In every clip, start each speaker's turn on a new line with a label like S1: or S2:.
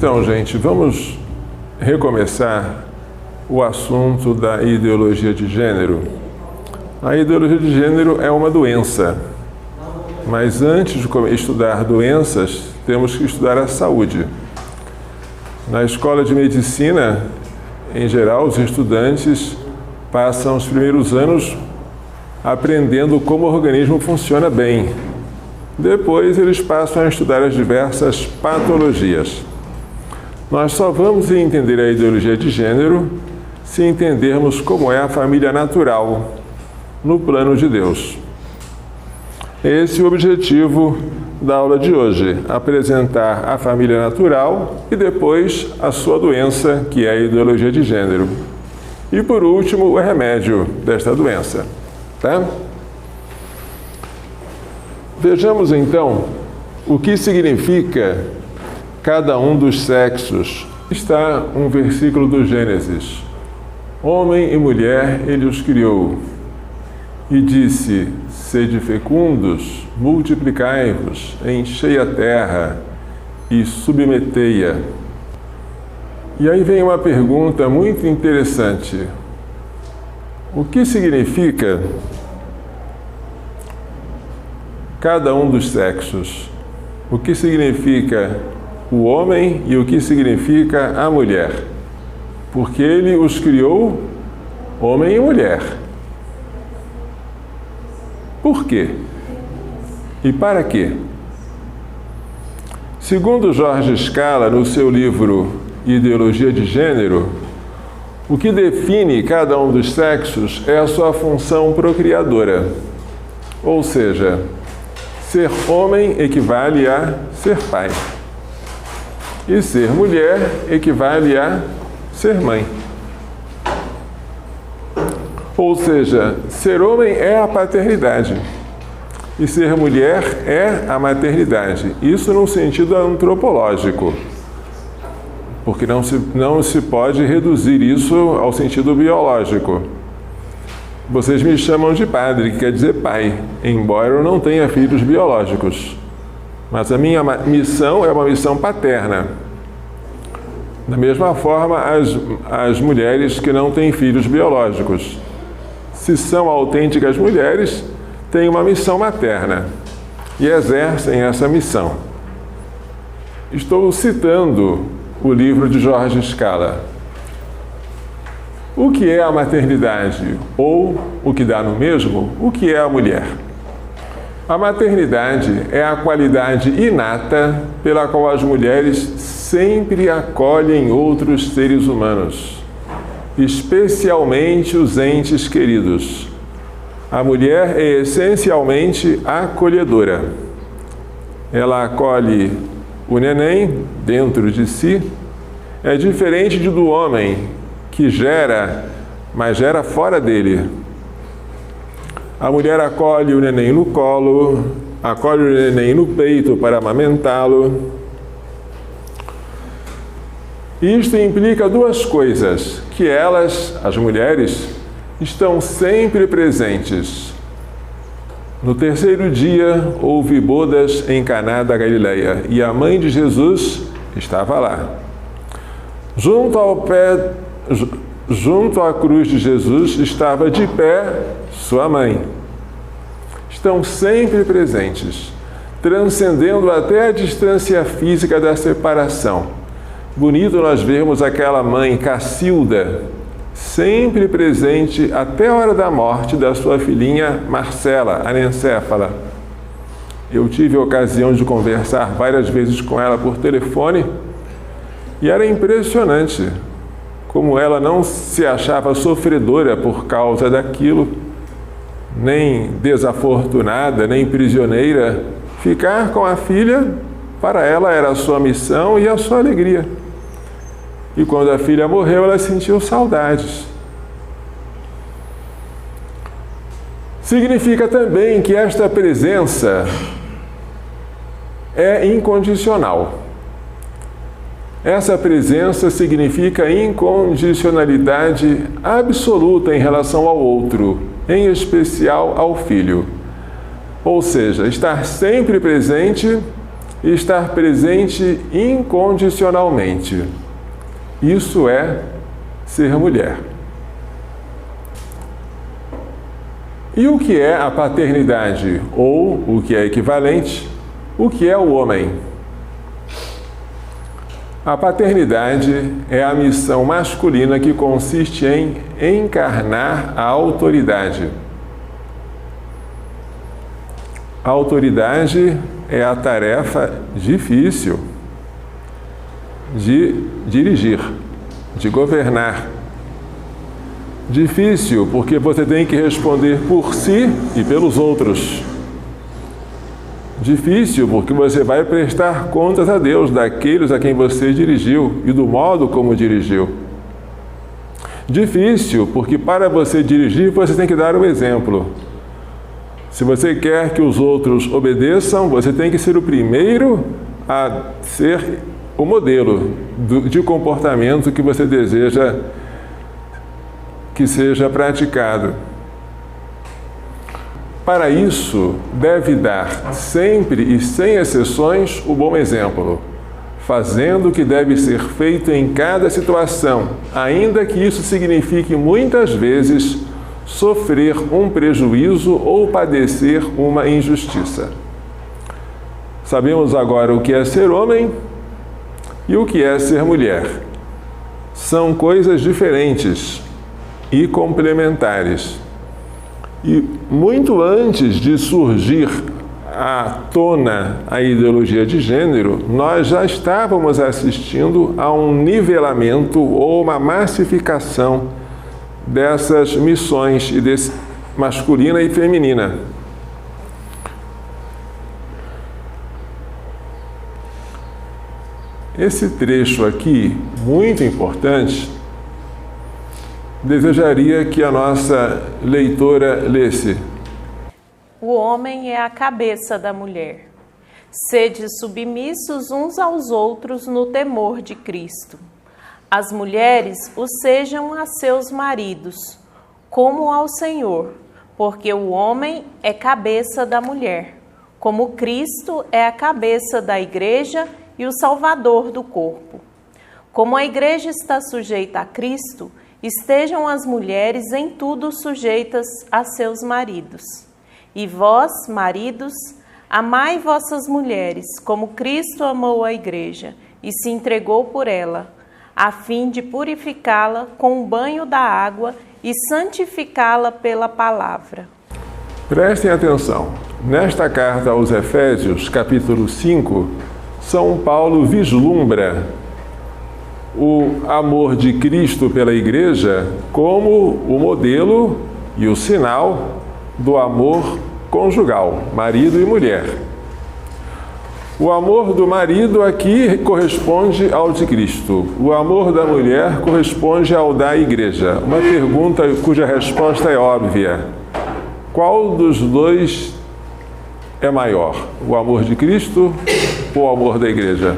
S1: Então, gente, vamos recomeçar o assunto da ideologia de gênero. A ideologia de gênero é uma doença, mas antes de estudar doenças, temos que estudar a saúde. Na escola de medicina, em geral, os estudantes passam os primeiros anos aprendendo como o organismo funciona bem. Depois, eles passam a estudar as diversas patologias. Nós só vamos entender a ideologia de gênero se entendermos como é a família natural no plano de Deus. Esse é o objetivo da aula de hoje, apresentar a família natural e depois a sua doença, que é a ideologia de gênero. E por último, o remédio desta doença. Tá? Vejamos então o que significa cada um dos sexos. Está um versículo do Gênesis. Homem e mulher ele os criou. E disse, sede fecundos, multiplicai-vos, enchei a terra e submetei-a. E aí vem uma pergunta muito interessante. O que significa cada um dos sexos? O que significa o homem e o que significa a mulher? Porque ele os criou homem e mulher. Por quê? E para quê? Segundo Jorge Scala, no seu livro Ideologia de Gênero, o que define cada um dos sexos é a sua função procriadora. Ou seja, ser homem equivale a ser pai. E ser mulher equivale a ser mãe. Ou seja, ser homem é a paternidade e ser mulher é a maternidade. Isso num sentido antropológico, porque não se pode reduzir isso ao sentido biológico. Vocês me chamam de padre, que quer dizer pai, embora eu não tenha filhos biológicos. Mas a minha missão é uma missão paterna. Da mesma forma, as mulheres que não têm filhos biológicos, se são autênticas mulheres, têm uma missão materna e exercem essa missão. Estou citando o livro de Jorge Scala. O que é a maternidade? Ou, o que dá no mesmo, o que é a mulher? A maternidade é a qualidade inata pela qual as mulheres sempre acolhem outros seres humanos, especialmente os entes queridos. A mulher é essencialmente acolhedora. Ela acolhe o neném dentro de si. É diferente do homem, que gera, mas gera fora dele. A mulher acolhe o neném no colo, acolhe o neném no peito para amamentá-lo. Isto implica duas coisas, que elas, as mulheres, estão sempre presentes. No terceiro dia, houve bodas em Caná da Galileia, e a mãe de Jesus estava lá. Junto à cruz de Jesus estava de pé sua mãe. Estão sempre presentes, transcendendo até a distância física da separação. Bonito nós vermos aquela mãe Cacilda, sempre presente até a hora da morte da sua filhinha Marcela, anencéfala. Eu tive a ocasião de conversar várias vezes com ela por telefone e era impressionante como ela não se achava sofredora por causa daquilo, nem desafortunada, nem prisioneira. Ficar com a filha, para ela, era a sua missão e a sua alegria. E quando a filha morreu, ela sentiu saudades. Significa também que esta presença é incondicional. Essa presença significa incondicionalidade absoluta em relação ao outro, em especial ao filho. Ou seja, estar sempre presente e estar presente incondicionalmente. Isso é ser mulher. E o que é a paternidade? Ou, o que é equivalente, o que é o homem? A paternidade é a missão masculina que consiste em encarnar a autoridade. A autoridade é a tarefa difícil de dirigir, de governar. Difícil porque você tem que responder por si e pelos outros. Difícil porque você vai prestar contas a Deus daqueles a quem você dirigiu e do modo como dirigiu. Difícil porque para você dirigir você tem que dar o exemplo. Se você quer que os outros obedeçam, você tem que ser o primeiro a ser o modelo de comportamento que você deseja que seja praticado. Para isso, deve dar sempre e sem exceções o bom exemplo, fazendo o que deve ser feito em cada situação, ainda que isso signifique muitas vezes sofrer um prejuízo ou padecer uma injustiça. Sabemos agora o que é ser homem e o que é ser mulher. São coisas diferentes e complementares. E muito antes de surgir à tona a ideologia de gênero, nós já estávamos assistindo a um nivelamento ou uma massificação dessas missões masculina e feminina. Esse trecho aqui, muito importante, desejaria que a nossa leitora lesse.
S2: O homem é a cabeça da mulher. Sede submissos uns aos outros no temor de Cristo. As mulheres o sejam a seus maridos, como ao Senhor, porque o homem é cabeça da mulher, como Cristo é a cabeça da igreja e o Salvador do corpo. Como a igreja está sujeita a Cristo, estejam as mulheres em tudo sujeitas a seus maridos. E vós, maridos, amai vossas mulheres, como Cristo amou a igreja e se entregou por ela, a fim de purificá-la com o banho da água e santificá-la pela palavra.
S1: Prestem atenção. Nesta carta aos Efésios, capítulo 5, São Paulo vislumbra o amor de Cristo pela igreja como o modelo e o sinal do amor conjugal, marido e mulher. O amor do marido aqui corresponde ao de Cristo. O amor da mulher corresponde ao da igreja. Uma pergunta cuja resposta é óbvia. Qual dos dois é maior? O amor de Cristo ou o amor da igreja?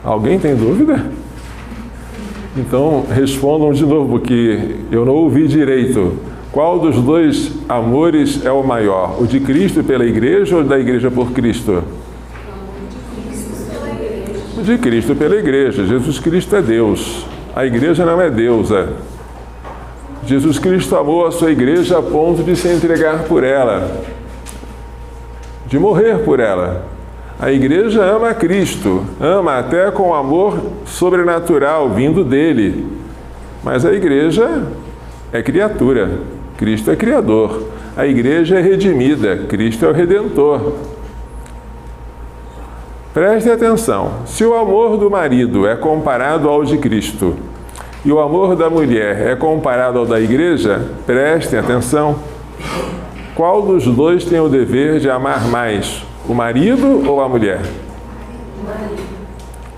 S1: Alguém tem dúvida? Então respondam de novo, porque eu não ouvi direito. Qual dos dois amores é o maior? O de Cristo pela igreja ou da igreja por Cristo? O de Cristo pela igreja. Jesus Cristo é Deus. A igreja não é deusa. Jesus Cristo amou a sua igreja a ponto de se entregar por ela, de morrer por ela. A igreja ama Cristo, ama até com amor sobrenatural vindo dele. Mas a igreja é criatura, Cristo é criador. A igreja é redimida, Cristo é o redentor. Prestem atenção, se o amor do marido é comparado ao de Cristo e o amor da mulher é comparado ao da igreja, prestem atenção, qual dos dois tem o dever de amar mais? O marido ou a mulher?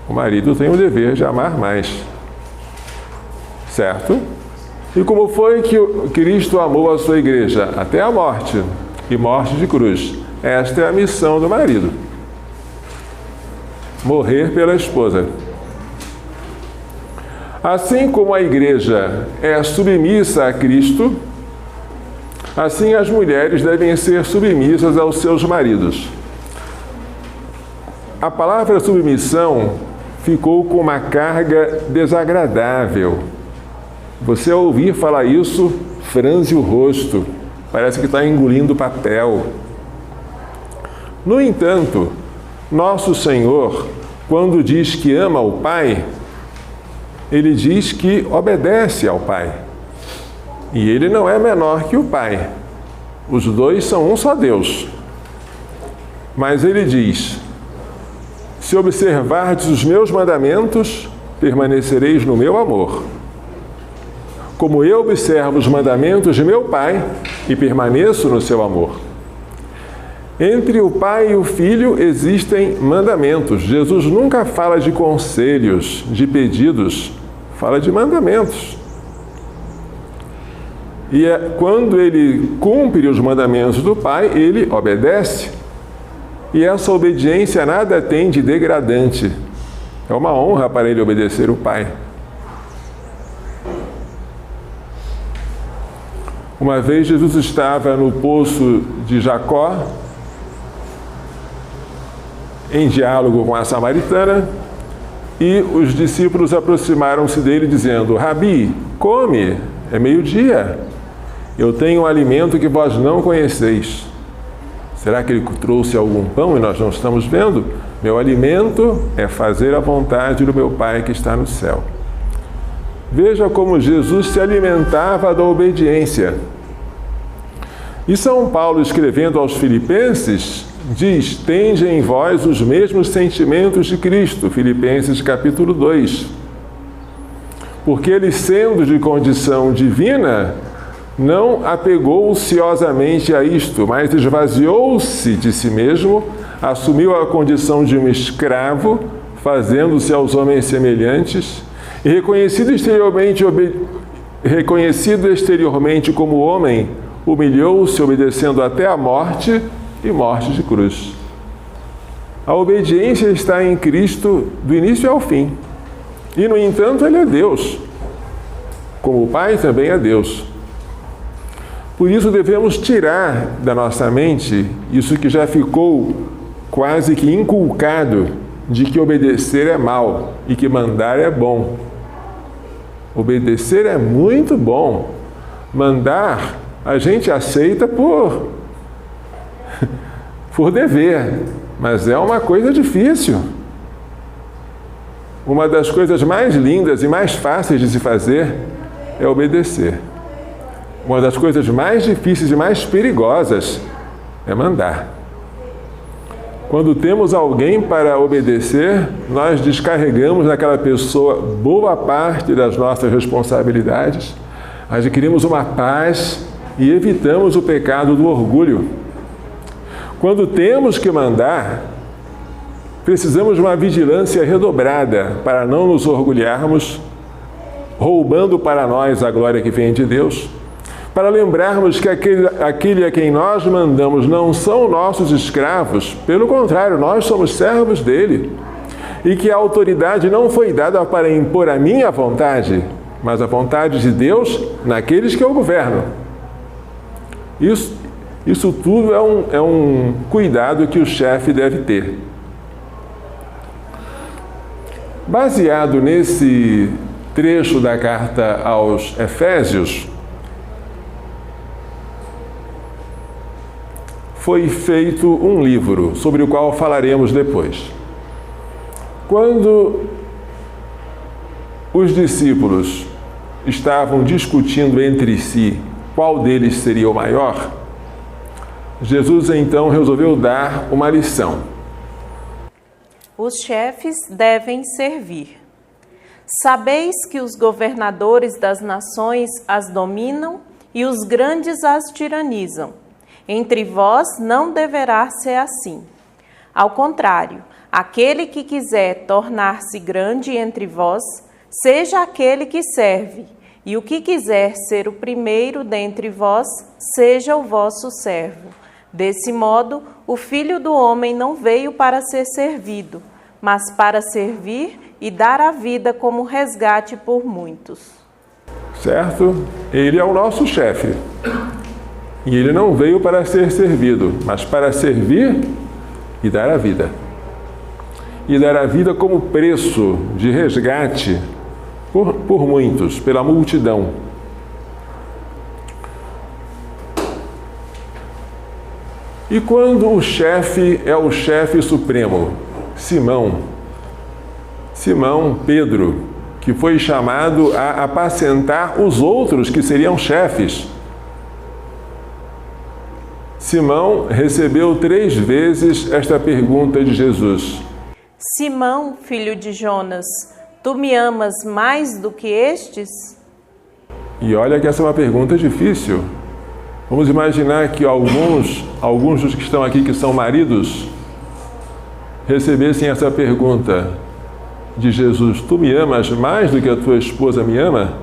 S1: O marido tem o dever de amar mais. Certo? E como foi que Cristo amou a sua igreja? Até a morte, e morte de cruz. Esta é a missão do marido. Morrer pela esposa. Assim como a igreja é submissa a Cristo, Assim, as mulheres devem ser submissas aos seus maridos. A palavra submissão ficou com uma carga desagradável. Você, ao ouvir falar isso, franze o rosto, parece que está engolindo papel. No entanto, nosso Senhor, quando diz que ama o Pai, ele diz que obedece ao Pai. E ele não é menor que o Pai. Os dois são um só Deus. Mas ele diz: se observardes os meus mandamentos, permanecereis no meu amor. Como eu observo os mandamentos de meu Pai e permaneço no seu amor. Entre o Pai e o Filho existem mandamentos. Jesus nunca fala de conselhos, de pedidos, fala de mandamentos. E quando ele cumpre os mandamentos do Pai, ele obedece. E essa obediência nada tem de degradante. É uma honra para ele obedecer o Pai. Uma vez Jesus estava no poço de Jacó, em diálogo com a samaritana, e os discípulos aproximaram-se dele dizendo: Rabi, come, é meio-dia, eu tenho um alimento que vós não conheceis. Será que ele trouxe algum pão e nós não estamos vendo? Meu alimento é fazer a vontade do meu Pai que está no céu. Veja como Jesus se alimentava da obediência. E São Paulo, escrevendo aos Filipenses, diz: tende em vós os mesmos sentimentos de Cristo, Filipenses capítulo 2. Porque ele, sendo de condição divina, não apegou ociosamente a isto, mas esvaziou-se de si mesmo, assumiu a condição de um escravo, fazendo-se aos homens semelhantes, e reconhecido exteriormente como homem, humilhou-se, obedecendo até a morte e morte de cruz. A obediência está em Cristo do início ao fim. E, no entanto, ele é Deus. Como o Pai também é Deus. Por isso devemos tirar da nossa mente isso que já ficou quase que inculcado, de que obedecer é mal e que mandar é bom. Obedecer é muito bom. Mandar a gente aceita por dever, mas é uma coisa difícil. Uma das coisas mais lindas e mais fáceis de se fazer é obedecer. Uma das coisas mais difíceis e mais perigosas é mandar. Quando temos alguém para obedecer, nós descarregamos naquela pessoa boa parte das nossas responsabilidades, adquirimos uma paz e evitamos o pecado do orgulho. Quando temos que mandar, precisamos de uma vigilância redobrada para não nos orgulharmos, roubando para nós a glória que vem de Deus, para lembrarmos que aquele a quem nós mandamos não são nossos escravos, pelo contrário, nós somos servos dele, e que a autoridade não foi dada para impor a minha vontade, mas a vontade de Deus naqueles que eu governo. Isso tudo é um cuidado que o chefe deve ter. Baseado nesse trecho da carta aos Efésios, foi feito um livro, sobre o qual falaremos depois. Quando os discípulos estavam discutindo entre si qual deles seria o maior, Jesus então resolveu dar uma lição.
S2: Os chefes devem servir. Sabeis que os governadores das nações as dominam e os grandes as tiranizam. Entre vós não deverá ser assim. Ao contrário, aquele que quiser tornar-se grande entre vós, seja aquele que serve, e o que quiser ser o primeiro dentre vós, seja o vosso servo. Desse modo, o Filho do Homem não veio para ser servido, mas para servir e dar a vida como resgate por muitos.
S1: Certo? Ele é o nosso chefe. E ele não veio para ser servido, mas para servir e dar a vida. E dar a vida como preço de resgate por muitos, pela multidão. E quando o chefe é o chefe supremo, Simão Pedro, que foi chamado a apacentar os outros que seriam chefes. Simão recebeu 3 vezes esta pergunta de Jesus:
S2: Simão, filho de Jonas, tu me amas mais do que estes?
S1: E olha que essa é uma pergunta difícil. Vamos imaginar que alguns dos que estão aqui, que são maridos, recebessem essa pergunta de Jesus: tu me amas mais do que a tua esposa me ama?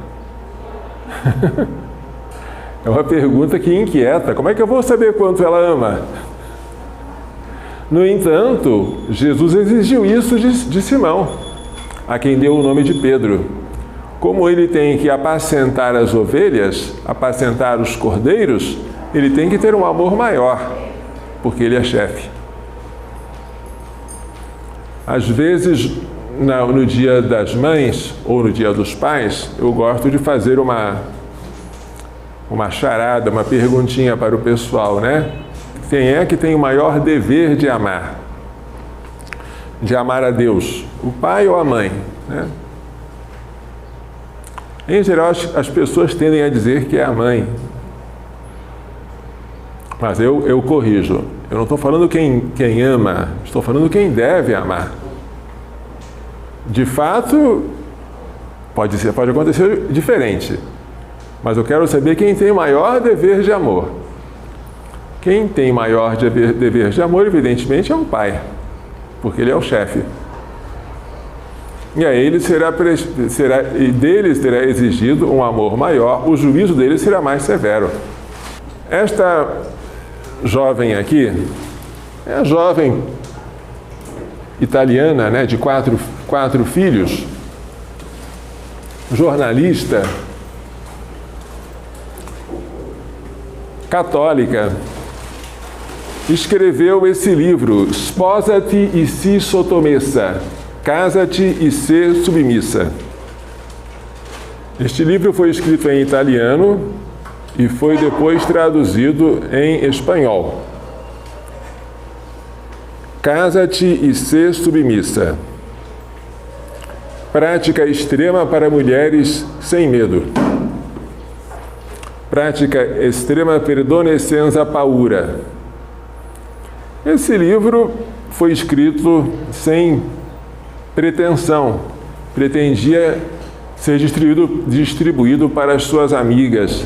S1: É uma pergunta que inquieta. Como é que eu vou saber quanto ela ama? No entanto, Jesus exigiu isso de Simão, a quem deu o nome de Pedro. Como ele tem que apacentar as ovelhas, apacentar os cordeiros, ele tem que ter um amor maior, porque ele é chefe. Às vezes, no dia das mães ou no dia dos pais, eu gosto de fazer uma charada, uma perguntinha para o pessoal, né? Quem é que tem o maior dever de amar? De amar a Deus? O pai ou a mãe? Né? Em geral, as pessoas tendem a dizer que é a mãe. Mas eu corrijo. Eu não estou falando quem ama, estou falando quem deve amar. De fato, pode acontecer diferente. Mas eu quero saber quem tem o maior dever de amor. Quem tem maior dever de amor, evidentemente, é o pai, porque ele é o chefe. E aí dele será exigido um amor maior, o juízo dele será mais severo. Esta jovem aqui é a jovem italiana, né, de quatro filhos, jornalista, católica, escreveu esse livro, Sposati e si sottomessa, Casa-te e sê submissa. Este livro foi escrito em italiano e foi depois traduzido em espanhol. Casa-te e sê submissa. Prática extrema para mulheres sem medo. Prática extrema per donne senza paura. Esse livro foi escrito sem pretensão. Pretendia ser distribuído para as suas amigas.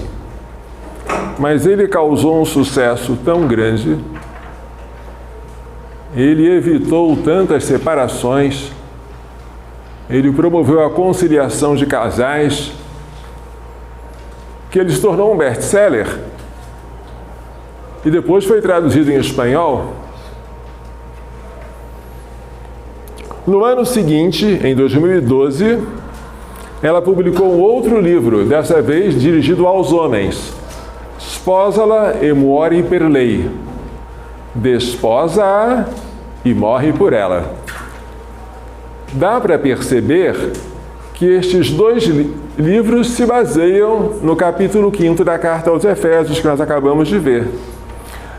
S1: Mas ele causou um sucesso tão grande, ele evitou tantas separações, ele promoveu a conciliação de casais, que ele se tornou um best-seller e depois foi traduzido em espanhol. No ano seguinte, em 2012, ela publicou um outro livro, dessa vez dirigido aos homens, Sposala e muori per lei. Desposa-a e morre por ela. Dá para perceber que estes 2 livros se baseiam no capítulo 5 da Carta aos Efésios, que nós acabamos de ver.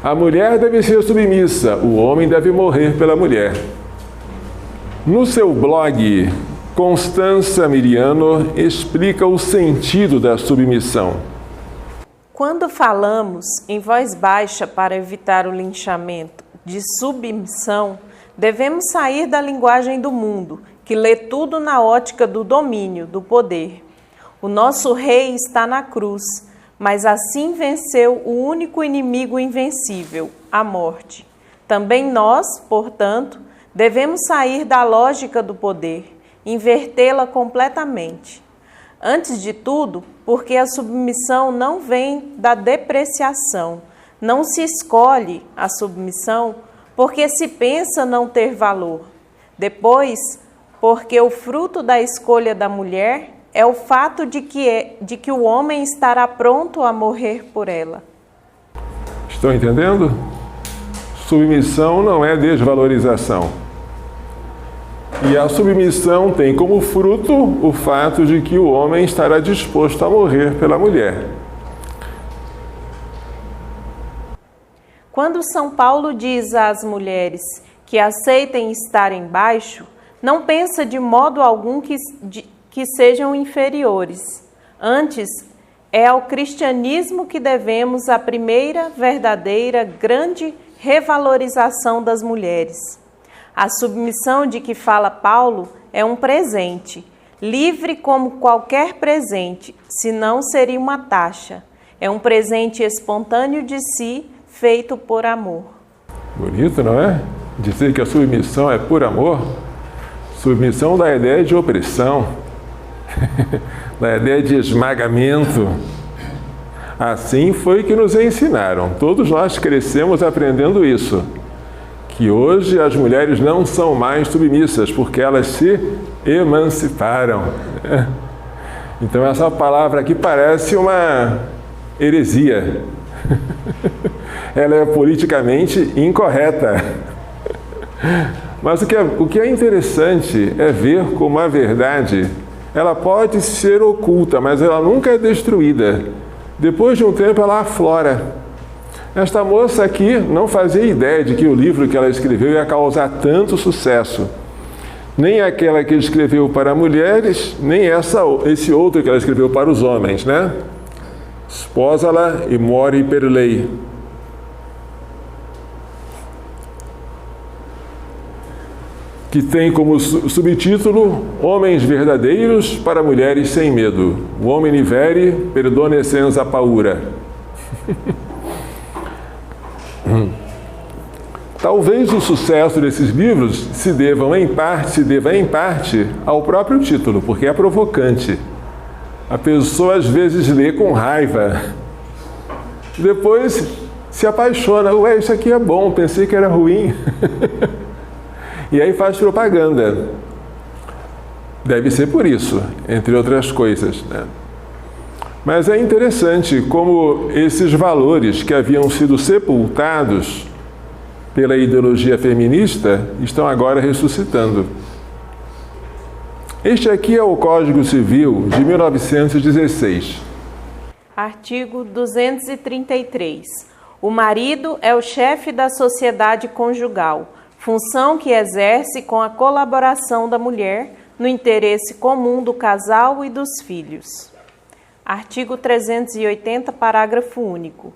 S1: A mulher deve ser submissa, o homem deve morrer pela mulher. No seu blog, Constanza Miriano explica o sentido da submissão.
S2: Quando falamos em voz baixa para evitar o linchamento de submissão, devemos sair da linguagem do mundo, que lê tudo na ótica do domínio, do poder. O nosso rei está na cruz, mas assim venceu o único inimigo invencível, a morte. Também nós, portanto, devemos sair da lógica do poder, invertê-la completamente. Antes de tudo, porque a submissão não vem da depreciação, não se escolhe a submissão porque se pensa não ter valor. Depois, porque o fruto da escolha da mulher é o fato de que o homem estará pronto a morrer por ela.
S1: Estão entendendo? Submissão não é desvalorização. E a submissão tem como fruto o fato de que o homem estará disposto a morrer pela mulher.
S2: Quando São Paulo diz às mulheres que aceitem estar embaixo, não pensa de modo algum que sejam inferiores. Antes, é ao cristianismo que devemos a primeira, verdadeira, grande revalorização das mulheres. A submissão de que fala Paulo é um presente, livre como qualquer presente, senão seria uma taxa. É um presente espontâneo de si, feito por amor.
S1: Bonito, não é? Dizer que a submissão é por amor. Submissão dá a ideia de opressão, dá a ideia de esmagamento. Assim foi que nos ensinaram. Todos nós crescemos aprendendo isso. Que hoje as mulheres não são mais submissas, porque elas se emanciparam. Então essa palavra aqui parece uma heresia. Ela é politicamente incorreta. Mas o que é interessante é ver como a verdade, ela pode ser oculta, mas ela nunca é destruída. Depois de um tempo ela aflora. Esta moça aqui não fazia ideia de que o livro que ela escreveu ia causar tanto sucesso. Nem aquela que escreveu para mulheres, nem esse outro que ela escreveu para os homens, né? Sposala e mori per lei. Que tem como subtítulo Homens verdadeiros para mulheres sem medo. Uomini veri per donne senza paura. Talvez o sucesso desses livros se deva em parte ao próprio título, porque é provocante. A pessoa às vezes lê com raiva, depois se apaixona. Ué, isso aqui é bom, pensei que era ruim. E aí faz propaganda. Deve ser por isso, entre outras coisas, né? Mas é interessante como esses valores que haviam sido sepultados pela ideologia feminista estão agora ressuscitando. Este aqui é o Código Civil de 1916.
S2: Artigo 233. O marido é o chefe da sociedade conjugal, função que exerce com a colaboração da mulher no interesse comum do casal e dos filhos. Artigo 380, parágrafo único.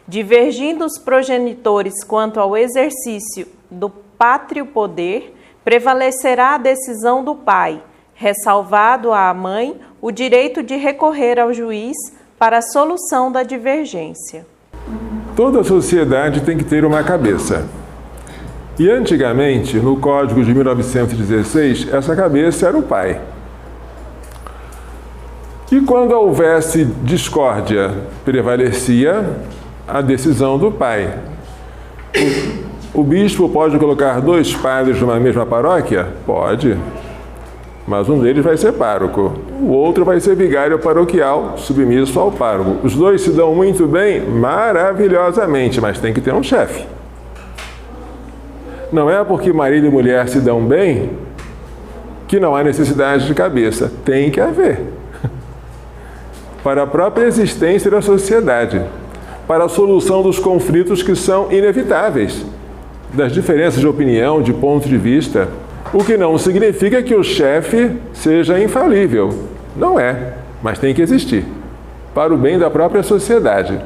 S2: Divergindo os progenitores quanto ao exercício do pátrio poder, prevalecerá a decisão do pai, ressalvado à mãe o direito de recorrer ao juiz para a solução da divergência.
S1: Toda sociedade tem que ter uma cabeça. E antigamente, no Código de 1916, essa cabeça era o pai. E quando houvesse discórdia, prevalecia a decisão do pai. O bispo pode colocar 2 padres numa mesma paróquia? Pode. Mas um deles vai ser pároco. O outro vai ser vigário paroquial, submisso ao pároco. Os 2 se dão muito bem, maravilhosamente, mas tem que ter um chefe. Não é porque marido e mulher se dão bem que não há necessidade de cabeça. Tem que haver. Para a própria existência da sociedade, para a solução dos conflitos que são inevitáveis, das diferenças de opinião, de ponto de vista, o que não significa que o chefe seja infalível. Não é, mas tem que existir, para o bem da própria sociedade.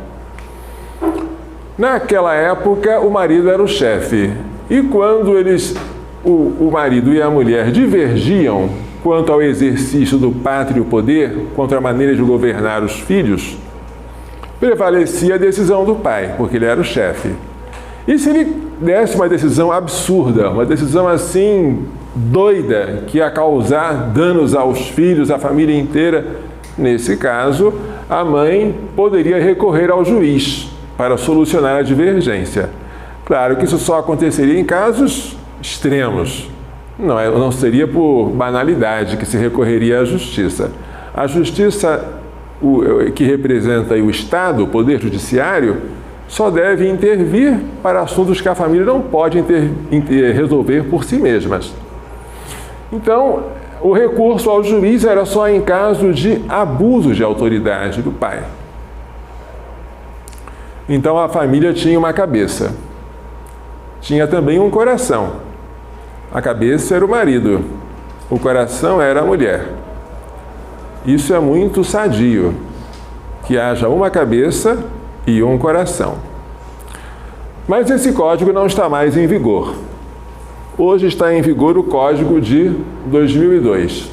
S1: Naquela época, o marido era o chefe, e quando o marido e a mulher divergiam quanto ao exercício do pátrio poder, quanto à maneira de governar os filhos, prevalecia a decisão do pai, porque ele era o chefe. E se ele desse uma decisão absurda, uma decisão assim doida, que ia causar danos aos filhos, à família inteira, nesse caso, a mãe poderia recorrer ao juiz para solucionar a divergência. Claro que isso só aconteceria em casos extremos. Não seria por banalidade que se recorreria à justiça. A justiça, que representa o Estado, o Poder Judiciário, só deve intervir para assuntos que a família não pode resolver por si mesmas. Então, o recurso ao juiz era só em caso de abuso de autoridade do pai. Então, a família tinha uma cabeça. Tinha também um coração. A cabeça era o marido, o coração era a mulher. Isso é muito sadio, que haja uma cabeça e um coração. Mas esse código não está mais em vigor. Hoje está em vigor o Código de 2002.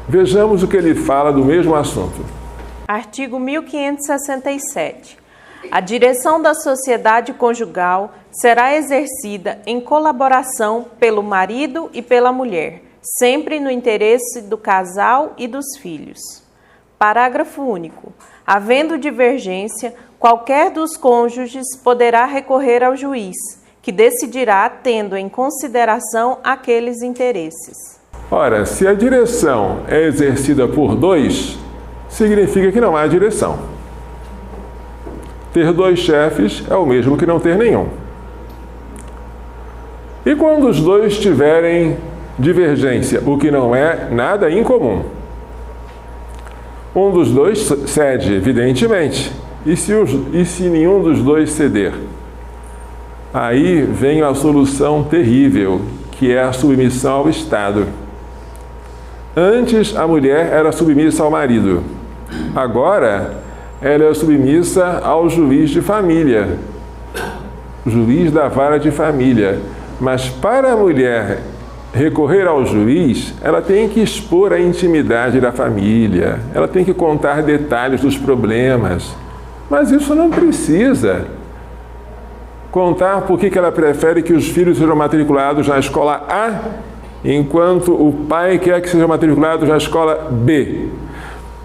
S1: Vejamos o que ele fala do mesmo assunto.
S2: Artigo 1567. A direção da sociedade conjugal será exercida em colaboração pelo marido e pela mulher, sempre no interesse do casal e dos filhos. Parágrafo único. Havendo divergência, qualquer dos cônjuges poderá recorrer ao juiz, que decidirá tendo em consideração aqueles interesses.
S1: Ora, se a direção é exercida por dois, significa que não há direção. Ter dois chefes é o mesmo que não ter nenhum. E quando os dois tiverem divergência, o que não é nada incomum? Um dos dois cede, evidentemente. E se nenhum dos dois ceder? Aí vem a solução terrível, que é a submissão ao Estado. Antes, a mulher era submissa ao marido. Agora, ela é submissa ao juiz de família, juiz da vara de família. Mas para a mulher recorrer ao juiz, ela tem que expor a intimidade da família, ela tem que contar detalhes dos problemas. Mas isso não precisa. Contar por que ela prefere que os filhos sejam matriculados na escola A, enquanto o pai quer que sejam matriculados na escola B.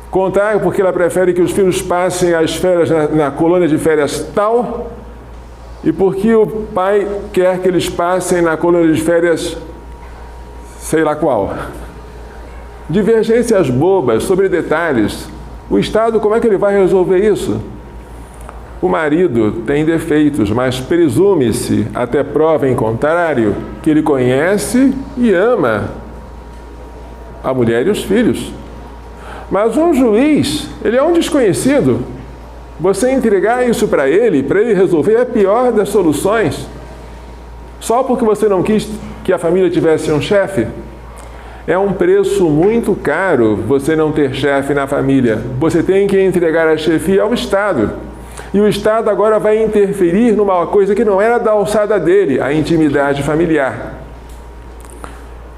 S1: Contar porque ela prefere que os filhos passem as férias na colônia de férias tal, e porque o pai quer que eles passem na colônia de férias sei lá qual. Divergências bobas sobre detalhes. O Estado, como é que ele vai resolver isso? O marido tem defeitos, mas presume-se, até prova em contrário, que ele conhece e ama a mulher e os filhos. Mas um juiz, ele é um desconhecido. Você entregar isso para ele resolver, é a pior das soluções. Só porque você não quis que a família tivesse um chefe? É um preço muito caro você não ter chefe na família. Você tem que entregar a chefia ao Estado. E o Estado agora vai interferir numa coisa que não era da alçada dele, a intimidade familiar.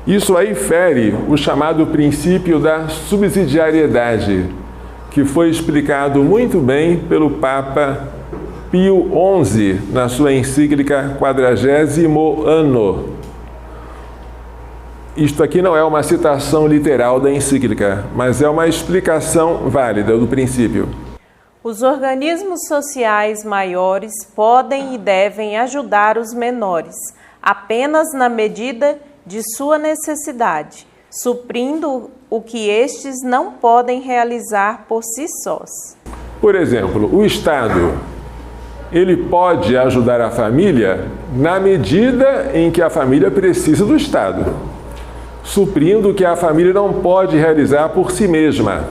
S1: Isso aí fere o chamado princípio da subsidiariedade, que foi explicado muito bem pelo Papa Pio XI na sua encíclica Quadragésimo Anno. Isto aqui não é uma citação literal da encíclica, mas é uma explicação válida do princípio.
S2: Os organismos sociais maiores podem e devem ajudar os menores, apenas na medida de sua necessidade, suprindo o que estes não podem realizar por si sós.
S1: Por exemplo, o Estado, ele pode ajudar a família na medida em que a família precisa do Estado, suprindo o que a família não pode realizar por si mesma.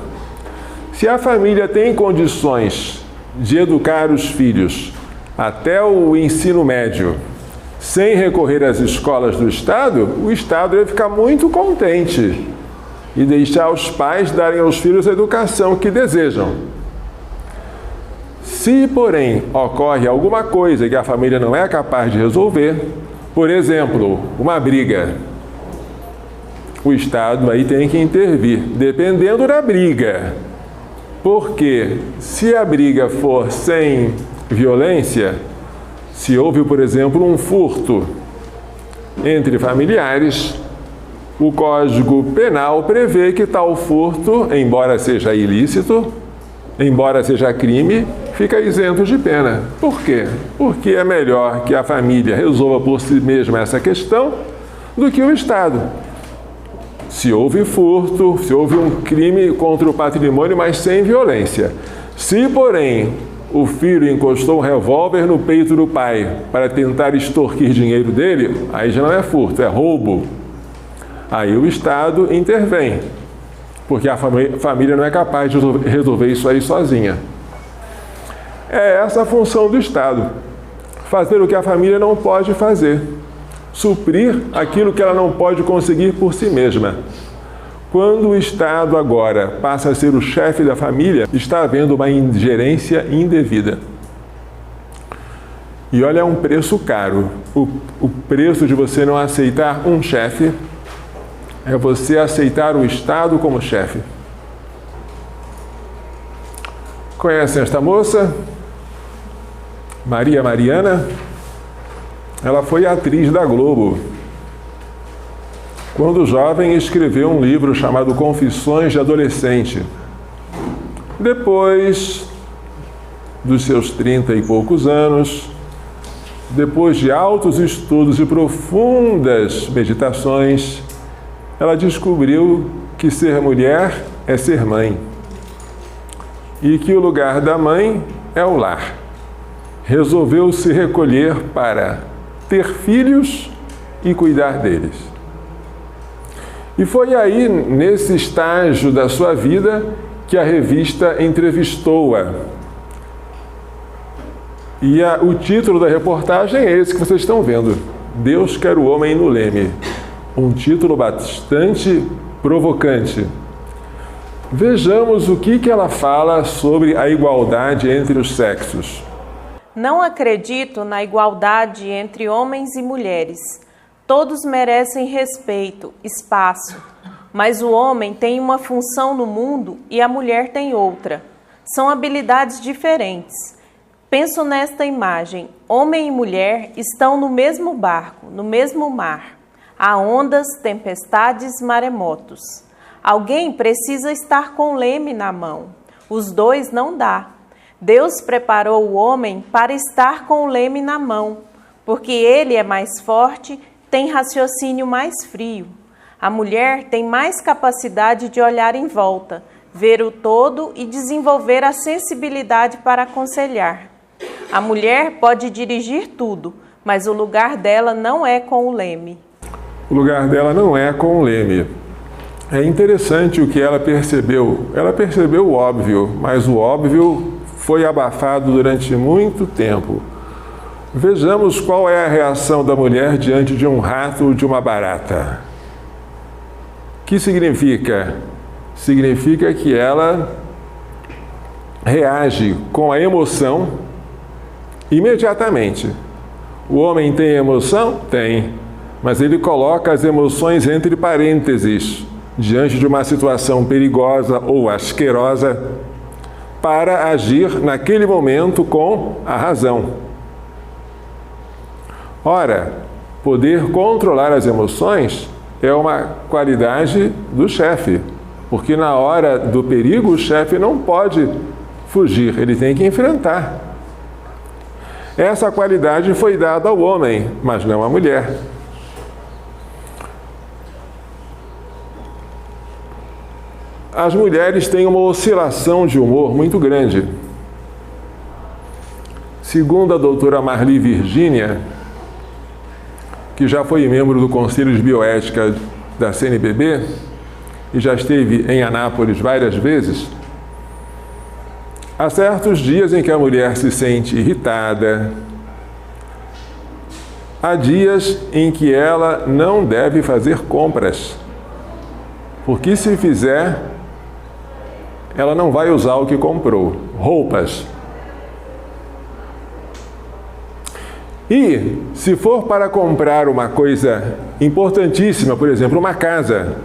S1: Se a família tem condições de educar os filhos até o ensino médio, sem recorrer às escolas do Estado, o Estado deve ficar muito contente e deixar os pais darem aos filhos a educação que desejam. Se, porém, ocorre alguma coisa que a família não é capaz de resolver, por exemplo, uma briga, o Estado aí tem que intervir, dependendo da briga. Porque se a briga for sem violência, se houve, por exemplo, um furto entre familiares, o Código Penal prevê que tal furto, embora seja ilícito, embora seja crime, fica isento de pena. Por quê? Porque é melhor que a família resolva por si mesma essa questão do que o Estado. Se houve furto, se houve um crime contra o patrimônio, mas sem violência. Se, porém, o filho encostou um revólver no peito do pai para tentar extorquir dinheiro dele, aí já não é furto, é roubo. Aí o Estado intervém, porque a família não é capaz de resolver isso aí sozinha. É essa a função do Estado, fazer o que a família não pode fazer, suprir aquilo que ela não pode conseguir por si mesma. Quando o Estado agora passa a ser o chefe da família, está havendo uma ingerência indevida. E olha, é um preço caro. O preço de você não aceitar um chefe é você aceitar o Estado como chefe. Conhecem esta moça? Maria Mariana? Ela foi atriz da Globo. Quando jovem, escreveu um livro chamado Confissões de Adolescente. Depois dos seus 30 e poucos anos, depois de altos estudos e profundas meditações, ela descobriu que ser mulher é ser mãe e que o lugar da mãe é o lar. Resolveu se recolher para ter filhos e cuidar deles. E foi aí, nesse estágio da sua vida, que a revista entrevistou-a. E o título da reportagem é esse que vocês estão vendo: Deus quer o homem no leme. Um título bastante provocante. Vejamos o que ela fala sobre a igualdade entre os sexos.
S2: Não acredito na igualdade entre homens e mulheres. Todos merecem respeito, espaço, mas o homem tem uma função no mundo e a mulher tem outra. São habilidades diferentes. Penso nesta imagem: homem e mulher estão no mesmo barco, no mesmo mar. Há ondas, tempestades, maremotos. Alguém precisa estar com o leme na mão. Os dois não dá. Deus preparou o homem para estar com o leme na mão, porque ele é mais forte, tem raciocínio mais frio. A mulher tem mais capacidade de olhar em volta, ver o todo e desenvolver a sensibilidade para aconselhar. A mulher pode dirigir tudo, mas o lugar dela não é com o leme.
S1: O lugar dela não é com o leme. É interessante o que ela percebeu. Ela percebeu o óbvio, mas o óbvio foi abafado durante muito tempo. Vejamos qual é a reação da mulher diante de um rato ou de uma barata. O que significa? Significa que ela reage com a emoção imediatamente. O homem tem emoção? Tem. Mas ele coloca as emoções entre parênteses, diante de uma situação perigosa ou asquerosa, para agir naquele momento com a razão. Ora, poder controlar as emoções é uma qualidade do chefe, porque na hora do perigo o chefe não pode fugir, ele tem que enfrentar. Essa qualidade foi dada ao homem, mas não à mulher. As mulheres têm uma oscilação de humor muito grande. Segundo a doutora Marli Virgínia, que já foi membro do Conselho de Bioética da CNBB e já esteve em Anápolis várias vezes, há certos dias em que a mulher se sente irritada, há dias em que ela não deve fazer compras, porque se fizer, ela não vai usar o que comprou, roupas. E, se for para comprar uma coisa importantíssima, por exemplo, uma casa,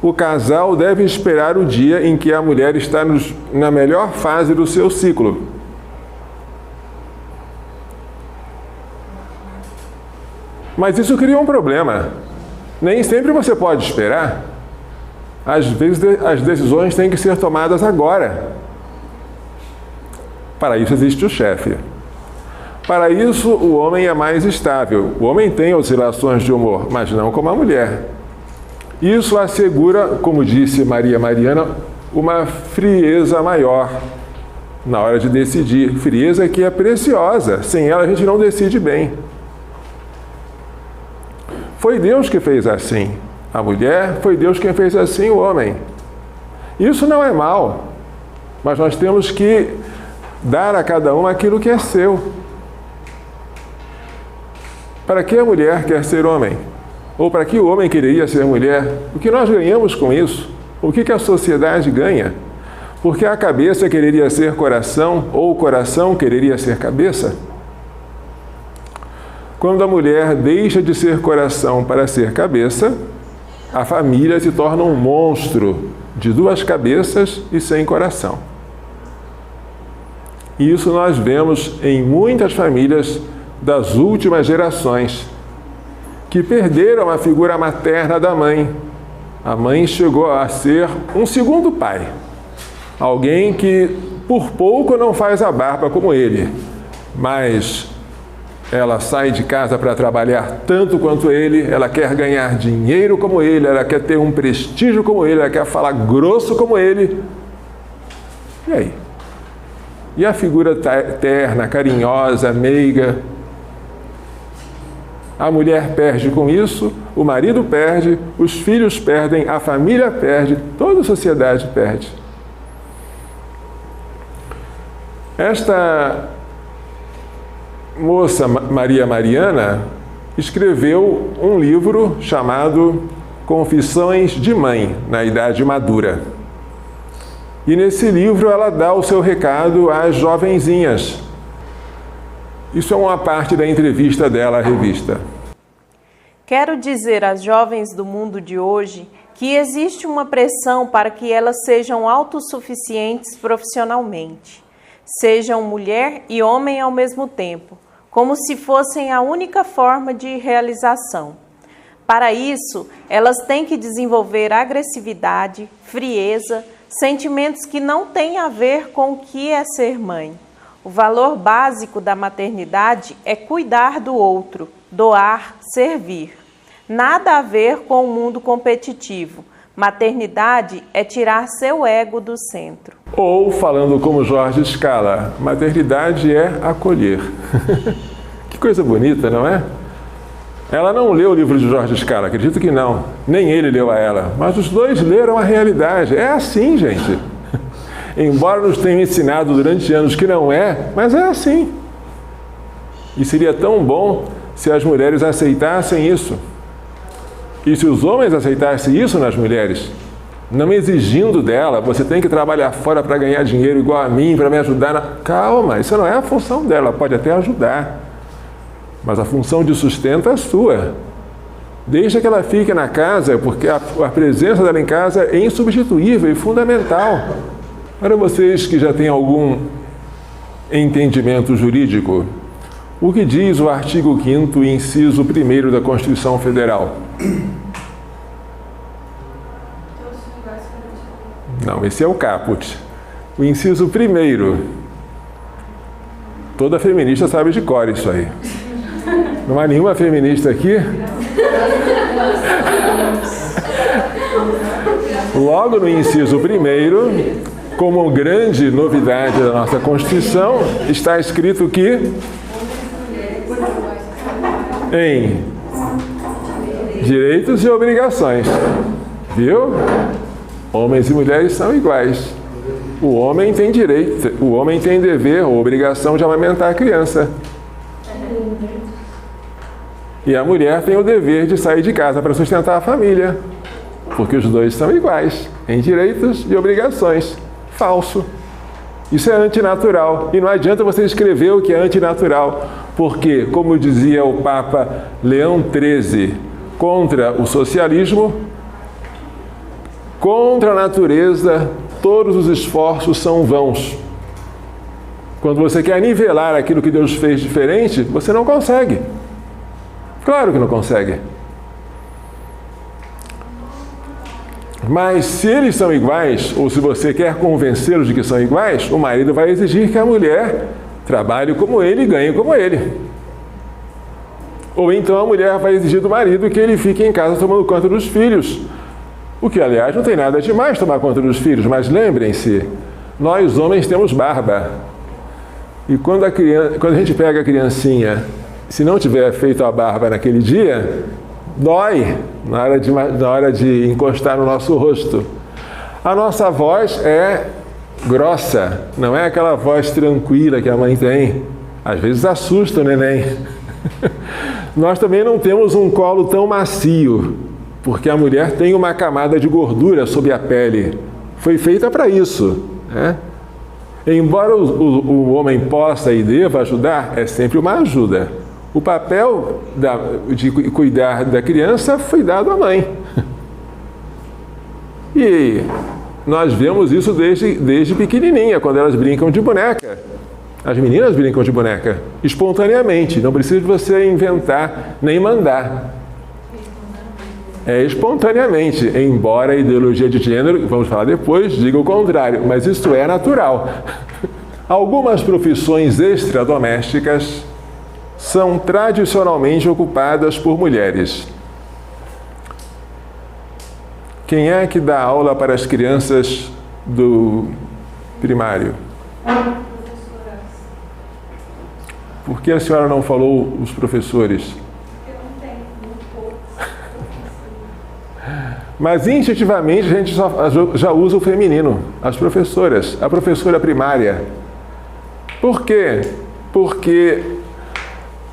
S1: o casal deve esperar o dia em que a mulher está na melhor fase do seu ciclo. Mas isso cria um problema. Nem sempre você pode esperar. Às vezes as decisões têm que ser tomadas agora. Para isso existe o chefe. Para isso, o homem é mais estável. O homem tem oscilações de humor, mas não como a mulher. Isso assegura, como disse Maria Mariana, uma frieza maior. na hora de decidir. Frieza que é preciosa, sem ela a gente não decide bem. Foi Deus que fez assim a mulher, foi Deus quem fez assim o homem. Isso não é mal, mas nós temos que dar a cada um aquilo que é seu. Para que a mulher quer ser homem? Ou para que o homem quereria ser mulher? O que nós ganhamos com isso? O que a sociedade ganha? Porque a cabeça quereria ser coração, ou o coração quereria ser cabeça? Quando a mulher deixa de ser coração para ser cabeça, a família se torna um monstro de duas cabeças e sem coração. E isso nós vemos em muitas famílias das últimas gerações, que perderam a figura materna da mãe. A mãe chegou a ser um segundo pai. Alguém que por pouco não faz a barba como ele, mas ela sai de casa para trabalhar tanto quanto ele, ela quer ganhar dinheiro como ele, ela quer ter um prestígio como ele, ela quer falar grosso como ele. E aí? E a figura terna, carinhosa, meiga? A mulher perde com isso, o marido perde, os filhos perdem, a família perde, toda a sociedade perde. Esta moça, Maria Mariana, escreveu um livro chamado Confissões de Mãe, na Idade Madura. E nesse livro ela dá o seu recado às jovenzinhas. Isso é uma parte da entrevista dela à revista.
S2: Quero dizer às jovens do mundo de hoje que existe uma pressão para que elas sejam autossuficientes profissionalmente. Sejam mulher e homem ao mesmo tempo, como se fossem a única forma de realização. Para isso, elas têm que desenvolver agressividade, frieza, sentimentos que não têm a ver com o que é ser mãe. O valor básico da maternidade é cuidar do outro, doar, servir. Nada a ver com o mundo competitivo. Maternidade é tirar seu ego do centro.
S1: Ou, falando como Jorge Scala, maternidade é acolher. Que coisa bonita, não é? Ela não leu o livro de Jorge Scala, acredito que não. Nem ele leu a ela. Mas os dois leram a realidade. É assim, gente. Embora nos tenham ensinado durante anos que não é, mas é assim. E seria tão bom se as mulheres aceitassem isso. E se os homens aceitassem isso nas mulheres, não exigindo dela, você tem que trabalhar fora para ganhar dinheiro igual a mim, para me ajudar. Calma, isso não é a função dela, pode até ajudar. Mas a função de sustento é sua. Deixa que ela fique na casa, porque a presença dela em casa é insubstituível e fundamental. Para vocês que já têm algum entendimento jurídico, o que diz o artigo 5º, inciso 1º da Constituição Federal? Não, esse é o caput. O inciso 1º. Toda feminista sabe de cor isso aí. Não há nenhuma feminista aqui? Logo no inciso 1º, como grande novidade da nossa Constituição, está escrito que em direitos e obrigações, viu? Homens e mulheres são iguais. O homem tem direito, o homem tem dever ou obrigação de amamentar a criança. E a mulher tem o dever de sair de casa para sustentar a família, porque os dois são iguais, em direitos e obrigações. Falso. Isso é antinatural. E não adianta você escrever o que é antinatural, porque, como dizia o Papa Leão XIII, contra o socialismo, contra a natureza, todos os esforços são vãos. Quando você quer nivelar aquilo que Deus fez diferente, você não consegue. Claro que não consegue. Mas se eles são iguais, ou se você quer convencê-los de que são iguais, o marido vai exigir que a mulher trabalhe como ele e ganhe como ele. Ou então a mulher vai exigir do marido que ele fique em casa tomando conta dos filhos. O que, aliás, não tem nada demais tomar conta dos filhos, mas lembrem-se, Nós homens temos barba. E quando a gente pega a criancinha, se não tiver feito a barba naquele dia, dói na hora de encostar no nosso rosto. A nossa voz é grossa, não é aquela voz tranquila que a mãe tem. Às vezes assusta o neném. Nós também não temos um colo tão macio, porque a mulher tem uma camada de gordura sob a pele. Foi feita para isso, né? Embora o homem possa e deva ajudar, é sempre uma ajuda. O papel de cuidar da criança foi dado à mãe. E nós vemos isso desde pequenininha, quando elas brincam de boneca. As meninas brincam de boneca, espontaneamente, não precisa de você inventar nem mandar. É espontaneamente, embora a ideologia de gênero, vamos falar depois, diga o contrário, mas isso é natural. Algumas profissões extradomésticas são tradicionalmente ocupadas por mulheres. Quem é que dá aula para as crianças do primário? Por que a senhora não falou os professores? Mas instintivamente a gente já usa o feminino, as professoras, a professora primária. Por quê? Porque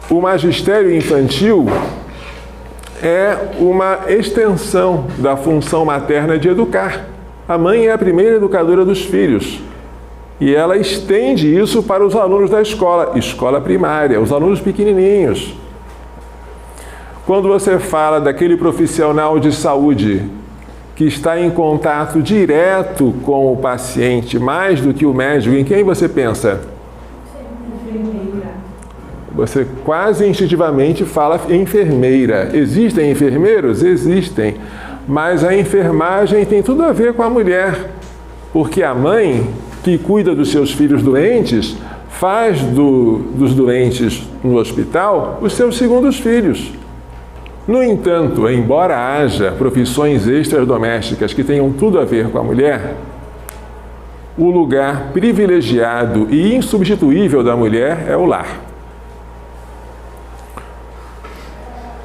S1: o magistério infantil é uma extensão da função materna de educar. A mãe é a primeira educadora dos filhos. E ela estende isso para os alunos da escola primária, os alunos pequenininhos. Quando você fala daquele profissional de saúde que está em contato direto com o paciente, mais do que o médico, em quem você pensa? Enfermeira. Você quase instintivamente fala enfermeira. Existem enfermeiros? Existem. Mas a enfermagem tem tudo a ver com a mulher, porque a mãe que cuida dos seus filhos doentes faz dos doentes no hospital os seus segundos filhos. No entanto, embora haja profissões extradomésticas que tenham tudo a ver com a mulher, o lugar privilegiado e insubstituível da mulher é o lar.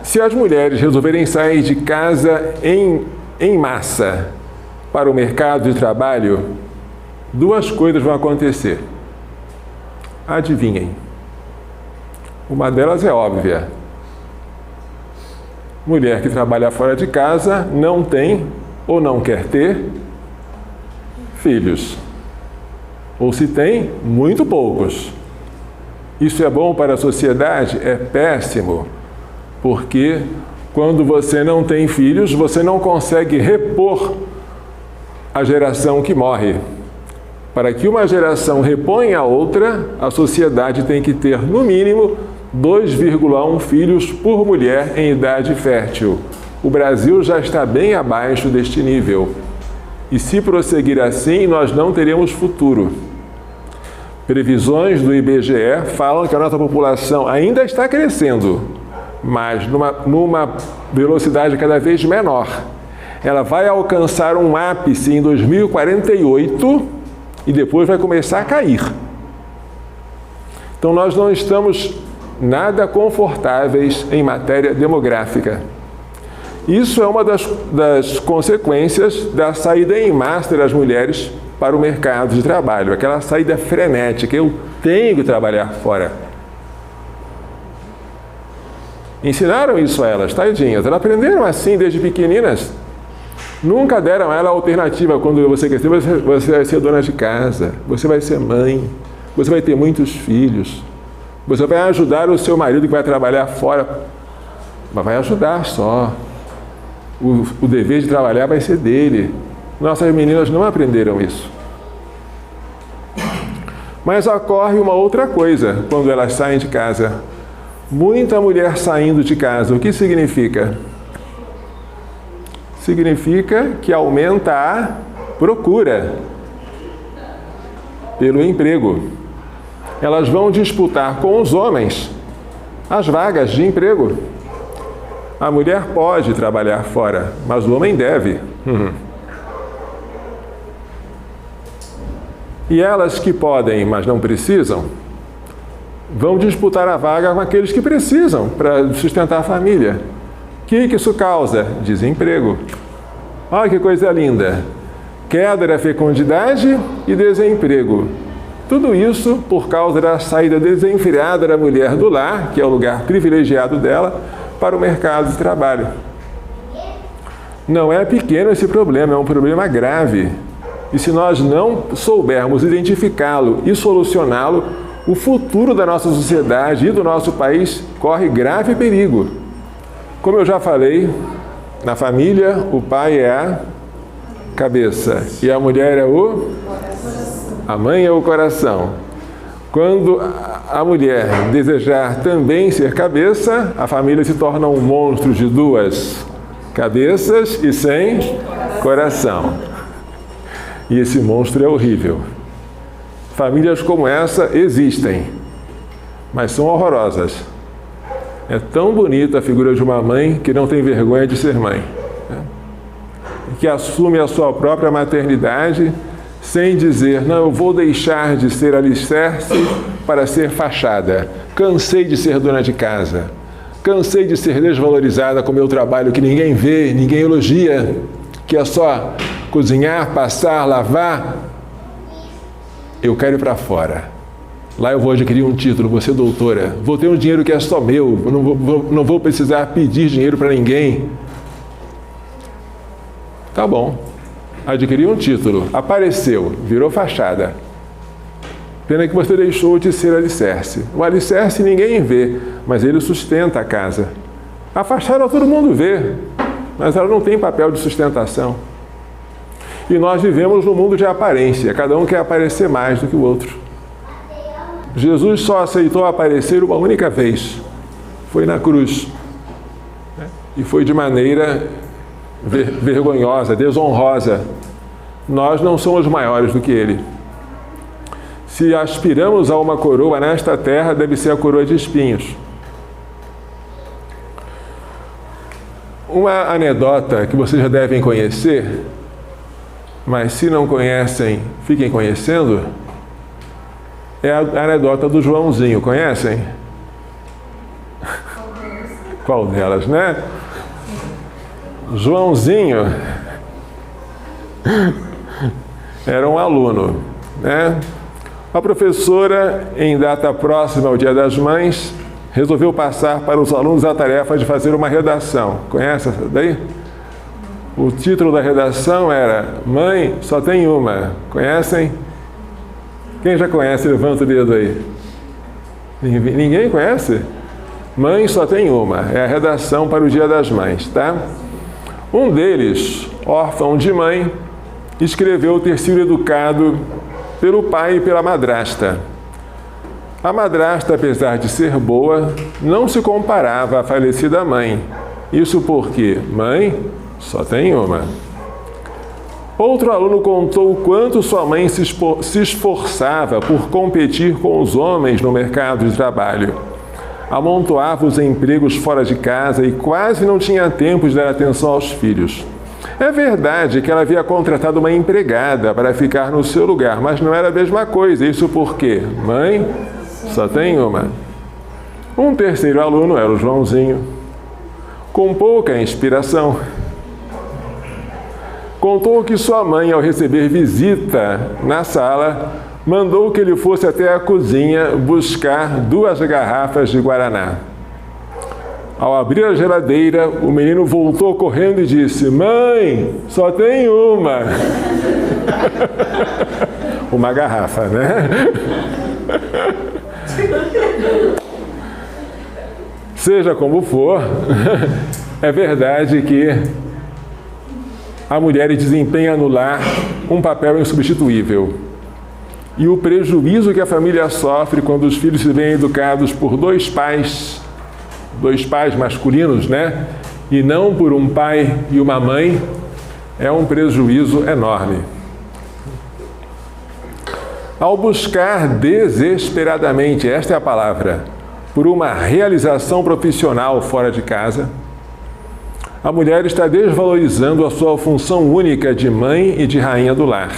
S1: Se as mulheres resolverem sair de casa em massa para o mercado de trabalho, duas coisas vão acontecer. Adivinhem. Uma delas é óbvia. Mulher que trabalha fora de casa não tem ou não quer ter filhos. Ou se tem, muito poucos. Isso é bom para a sociedade? É péssimo. Porque quando você não tem filhos, você não consegue repor a geração que morre. Para que uma geração reponha a outra, a sociedade tem que ter, no mínimo, 2,1 filhos por mulher em idade fértil. O Brasil já está bem abaixo deste nível. E se prosseguir assim, nós não teremos futuro. Previsões do IBGE falam que a nossa população ainda está crescendo, mas numa velocidade cada vez menor. Ela vai alcançar um ápice em 2048 e depois vai começar a cair. Então nós não estamos nada confortáveis em matéria demográfica. Isso é uma das consequências da saída em massa das mulheres para o mercado de trabalho, aquela saída frenética, eu tenho que trabalhar fora. Ensinaram isso a elas, tadinhas, elas aprenderam assim desde pequeninas. Nunca deram a ela a alternativa, quando você crescer, você vai ser dona de casa, você vai ser mãe, você vai ter muitos filhos. Você vai ajudar o seu marido que vai trabalhar fora, mas vai ajudar só. O dever de trabalhar vai ser dele. Nossas meninas não aprenderam isso. Mas ocorre uma outra coisa quando elas saem de casa. Muita mulher saindo de casa, o que significa? Significa que aumenta a procura pelo emprego. Elas vão disputar com os homens as vagas de emprego. A mulher pode trabalhar fora, mas o homem deve. E elas que podem, mas não precisam, vão disputar a vaga com aqueles que precisam para sustentar a família. O que isso causa? Desemprego. Olha que coisa linda! Queda da fecundidade e desemprego. Tudo isso por causa da saída desenfreada da mulher do lar, que é o lugar privilegiado dela, para o mercado de trabalho. Não é pequeno esse problema, é um problema grave. E se nós não soubermos identificá-lo e solucioná-lo, o futuro da nossa sociedade e do nosso país corre grave perigo. Como eu já falei, na família, o pai é a cabeça e a mulher é a mãe é o coração. Quando a mulher desejar também ser cabeça, a família se torna um monstro de duas cabeças e sem coração. E esse monstro é horrível. Famílias como essa existem, mas são horrorosas. É tão bonita a figura de uma mãe que não tem vergonha de ser mãe, né? Que assume a sua própria maternidade sem dizer, não, eu vou deixar de ser alicerce para ser fachada. Cansei de ser dona de casa. Cansei de ser desvalorizada com o meu trabalho que ninguém vê, ninguém elogia, que é só cozinhar, passar, lavar. Eu quero ir para fora. Lá eu vou adquirir um título, vou ser doutora. Vou ter um dinheiro que é só meu. Não vou precisar pedir dinheiro para ninguém. Tá bom. Adquiriu um título, apareceu, virou fachada. Pena que você deixou de ser alicerce. O alicerce ninguém vê, mas ele sustenta a casa. A fachada todo mundo vê, mas ela não tem papel de sustentação. E nós vivemos num mundo de aparência, cada um quer aparecer mais do que o outro. Jesus só aceitou aparecer uma única vez, foi na cruz. E foi de maneira vergonhosa, desonrosa. Nós não somos maiores do que ele. Se aspiramos a uma coroa nesta terra, deve ser a coroa de espinhos. Uma anedota que vocês já devem conhecer, mas se não conhecem, fiquem conhecendo, é a anedota do Joãozinho. Conhecem? Qual delas, né? Joãozinho era um aluno, né? A professora, em data próxima ao Dia das Mães, resolveu passar para os alunos a tarefa de fazer uma redação. Conhece essa daí? O título da redação era Mãe, só tem uma. Conhecem? Quem já conhece, levanta o dedo aí. Ninguém conhece? Mãe, só tem uma. É a redação para o Dia das Mães, tá? Um deles, órfão de mãe, escreveu ter sido educado pelo pai e pela madrasta. A madrasta, apesar de ser boa, não se comparava à falecida mãe. Isso porque mãe só tem uma. Outro aluno contou o quanto sua mãe se esforçava por competir com os homens no mercado de trabalho. Amontoava os empregos fora de casa e quase não tinha tempo de dar atenção aos filhos. É verdade que ela havia contratado uma empregada para ficar no seu lugar, mas não era a mesma coisa. Isso porque mãe só tem uma. Um terceiro aluno era o Joãozinho, com pouca inspiração. Contou que sua mãe, ao receber visita na sala, mandou que ele fosse até a cozinha buscar 2 garrafas de guaraná. Ao abrir a geladeira, o menino voltou correndo e disse: Mãe, só tem uma. Uma garrafa, né? Seja como for, é verdade que a mulher desempenha no lar um papel insubstituível. E o prejuízo que a família sofre quando os filhos se veem educados por dois pais masculinos, né? E não por um pai e uma mãe, é um prejuízo enorme. Ao buscar desesperadamente, esta é a palavra, por uma realização profissional fora de casa, a mulher está desvalorizando a sua função única de mãe e de rainha do lar.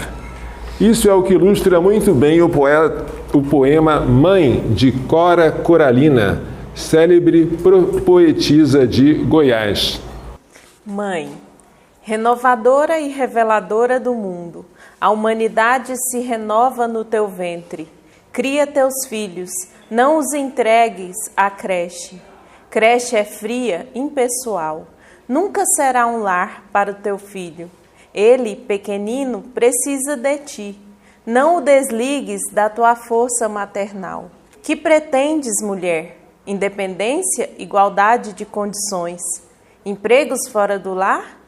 S1: Isso é o que ilustra muito bem o poema Mãe, de Cora Coralina, célebre poetisa de Goiás.
S2: Mãe, renovadora e reveladora do mundo, a humanidade se renova no teu ventre. Cria teus filhos, não os entregues à creche. Creche é fria, impessoal. Nunca será um lar para o teu filho. Ele, pequenino, precisa de ti. Não o desligues da tua força maternal. Que pretendes, mulher? Independência, igualdade de condições. Empregos fora do lar?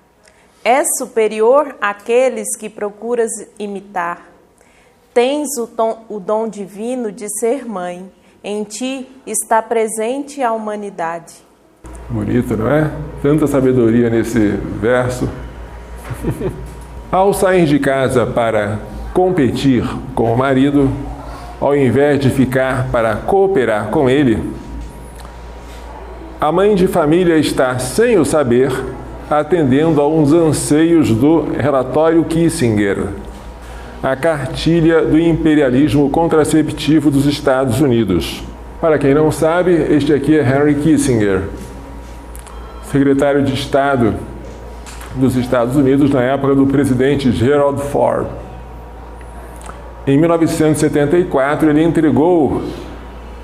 S2: És superior àqueles que procuras imitar. Tens o dom divino de ser mãe. Em ti está presente a humanidade.
S1: Bonito, não é? Tanta sabedoria nesse verso. Ao sair de casa para competir com o marido, ao invés de ficar para cooperar com ele, a mãe de família está, sem o saber, atendendo a uns anseios do relatório Kissinger, a cartilha do imperialismo contraceptivo dos Estados Unidos. Para quem não sabe, este aqui é Henry Kissinger, secretário de Estado dos Estados Unidos na época do presidente Gerald Ford. Em 1974, ele entregou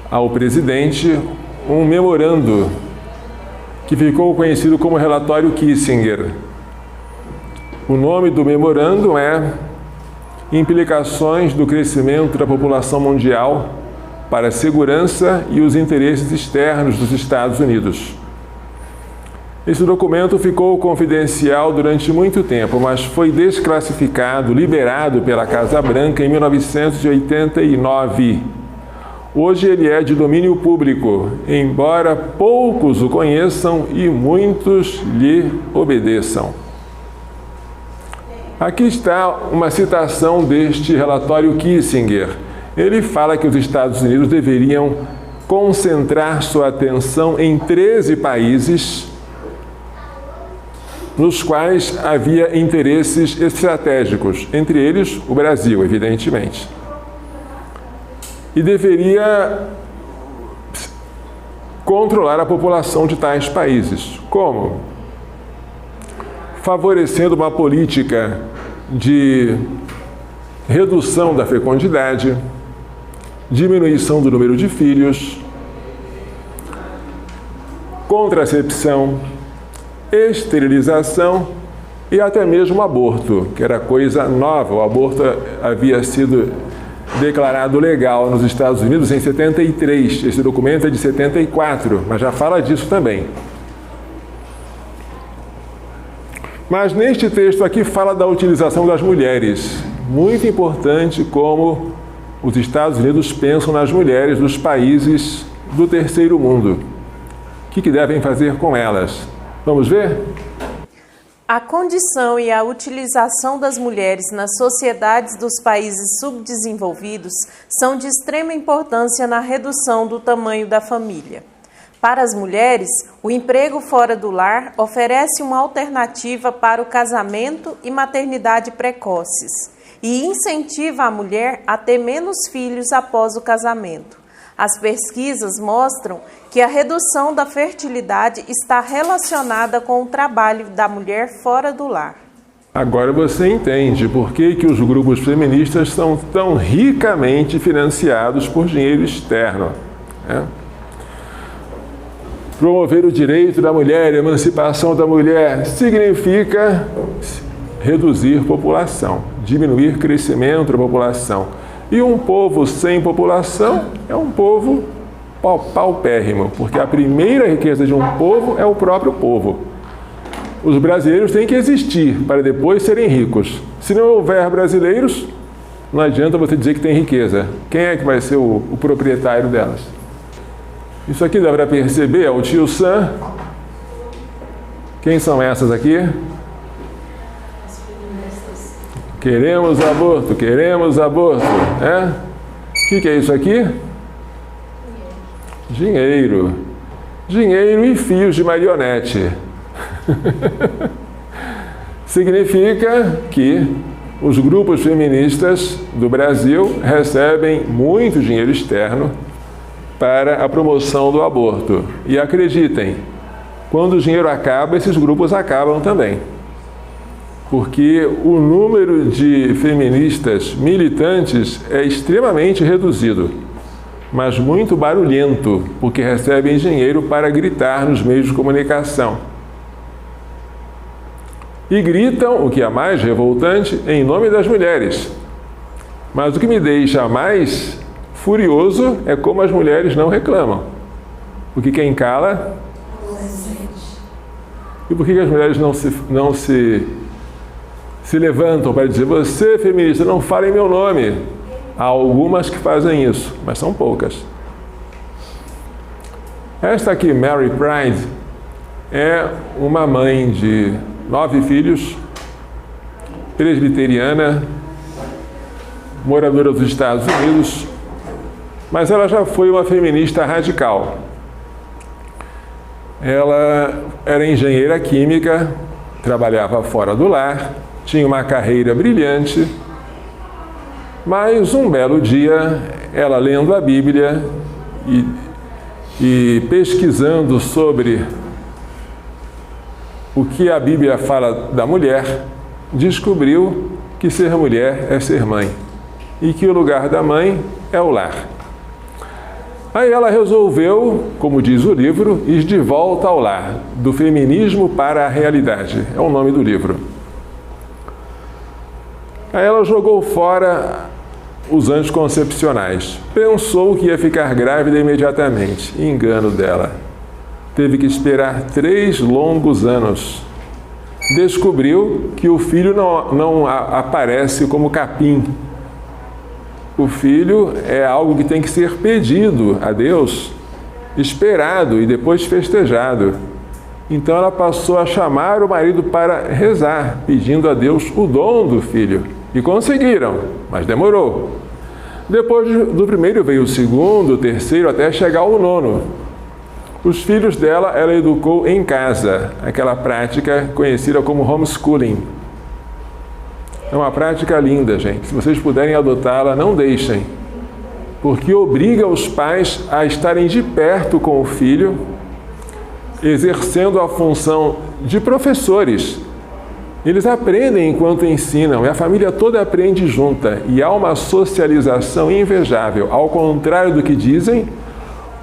S1: ao presidente um memorando que ficou conhecido como Relatório Kissinger. O nome do memorando é Implicações do Crescimento da População Mundial para a Segurança e os Interesses Externos dos Estados Unidos. Esse documento ficou confidencial durante muito tempo, mas foi desclassificado, liberado pela Casa Branca em 1989. Hoje ele é de domínio público, embora poucos o conheçam e muitos lhe obedeçam. Aqui está uma citação deste relatório Kissinger. Ele fala que os Estados Unidos deveriam concentrar sua atenção em 13 países nos quais havia interesses estratégicos, entre eles o Brasil, evidentemente. E deveria controlar a população de tais países. Como? Favorecendo uma política de redução da fecundidade, diminuição do número de filhos, contracepção, esterilização e até mesmo aborto, que era coisa nova. O aborto havia sido declarado legal nos Estados Unidos em 73. Esse documento é de 74, mas já fala disso também. Mas neste texto aqui fala da utilização das mulheres. Muito importante como os Estados Unidos pensam nas mulheres dos países do terceiro mundo. O que devem fazer com elas? Vamos ver?
S2: A condição e a utilização das mulheres nas sociedades dos países subdesenvolvidos são de extrema importância na redução do tamanho da família. Para as mulheres, o emprego fora do lar oferece uma alternativa para o casamento e maternidade precoces e incentiva a mulher a ter menos filhos após o casamento. As pesquisas mostram que a redução da fertilidade está relacionada com o trabalho da mulher fora do lar.
S1: Agora você entende por que os grupos feministas são tão ricamente financiados por dinheiro externo, né? Promover o direito da mulher, a emancipação da mulher, significa reduzir população, diminuir crescimento da população. E um povo sem população é um povo paupérrimo, porque a primeira riqueza de um povo é o próprio povo. Os brasileiros têm que existir para depois serem ricos. Se não houver brasileiros, não adianta você dizer que tem riqueza. Quem é que vai ser o proprietário delas? Isso aqui dá para perceber, é o tio Sam. Quem são essas aqui? Queremos aborto, queremos aborto. É? O que é isso aqui? Dinheiro. Dinheiro e fios de marionete. Significa que os grupos feministas do Brasil recebem muito dinheiro externo para a promoção do aborto. E acreditem, quando o dinheiro acaba, esses grupos acabam também. Porque o número de feministas militantes é extremamente reduzido, mas muito barulhento, porque recebem dinheiro para gritar nos meios de comunicação. E gritam, o que é mais revoltante, em nome das mulheres. Mas o que me deixa mais furioso é como as mulheres não reclamam. Porque quem cala... E por que as mulheres não se levantam para dizer: você, feminista, não fala em meu nome? Há algumas que fazem isso, mas são poucas. Esta aqui, Mary Pride, é uma mãe de 9 filhos, presbiteriana, moradora dos Estados Unidos, mas ela já foi uma feminista radical. Ela era engenheira química, trabalhava fora do lar, tinha uma carreira brilhante, mas um belo dia, ela lendo a Bíblia e pesquisando sobre o que a Bíblia fala da mulher, descobriu que ser mulher é ser mãe e que o lugar da mãe é o lar. Aí ela resolveu, como diz o livro, ir de volta ao lar, do feminismo para a realidade. É o nome do livro. Aí ela jogou fora os anticoncepcionais. Pensou que ia ficar grávida imediatamente. Engano dela. Teve que esperar 3 longos anos. Descobriu que o filho não aparece como capim. O filho é algo que tem que ser pedido a Deus, esperado e depois festejado. Então ela passou a chamar o marido para rezar, pedindo a Deus o dom do filho. E conseguiram, mas demorou. Depois do primeiro veio o segundo, o terceiro, até chegar ao 9º. Os filhos dela, ela educou em casa, aquela prática conhecida como homeschooling. É uma prática linda, gente. Se vocês puderem adotá-la, não deixem. Porque obriga os pais a estarem de perto com o filho, exercendo a função de professores. Eles aprendem enquanto ensinam, e a família toda aprende junta. E há uma socialização invejável. Ao contrário do que dizem,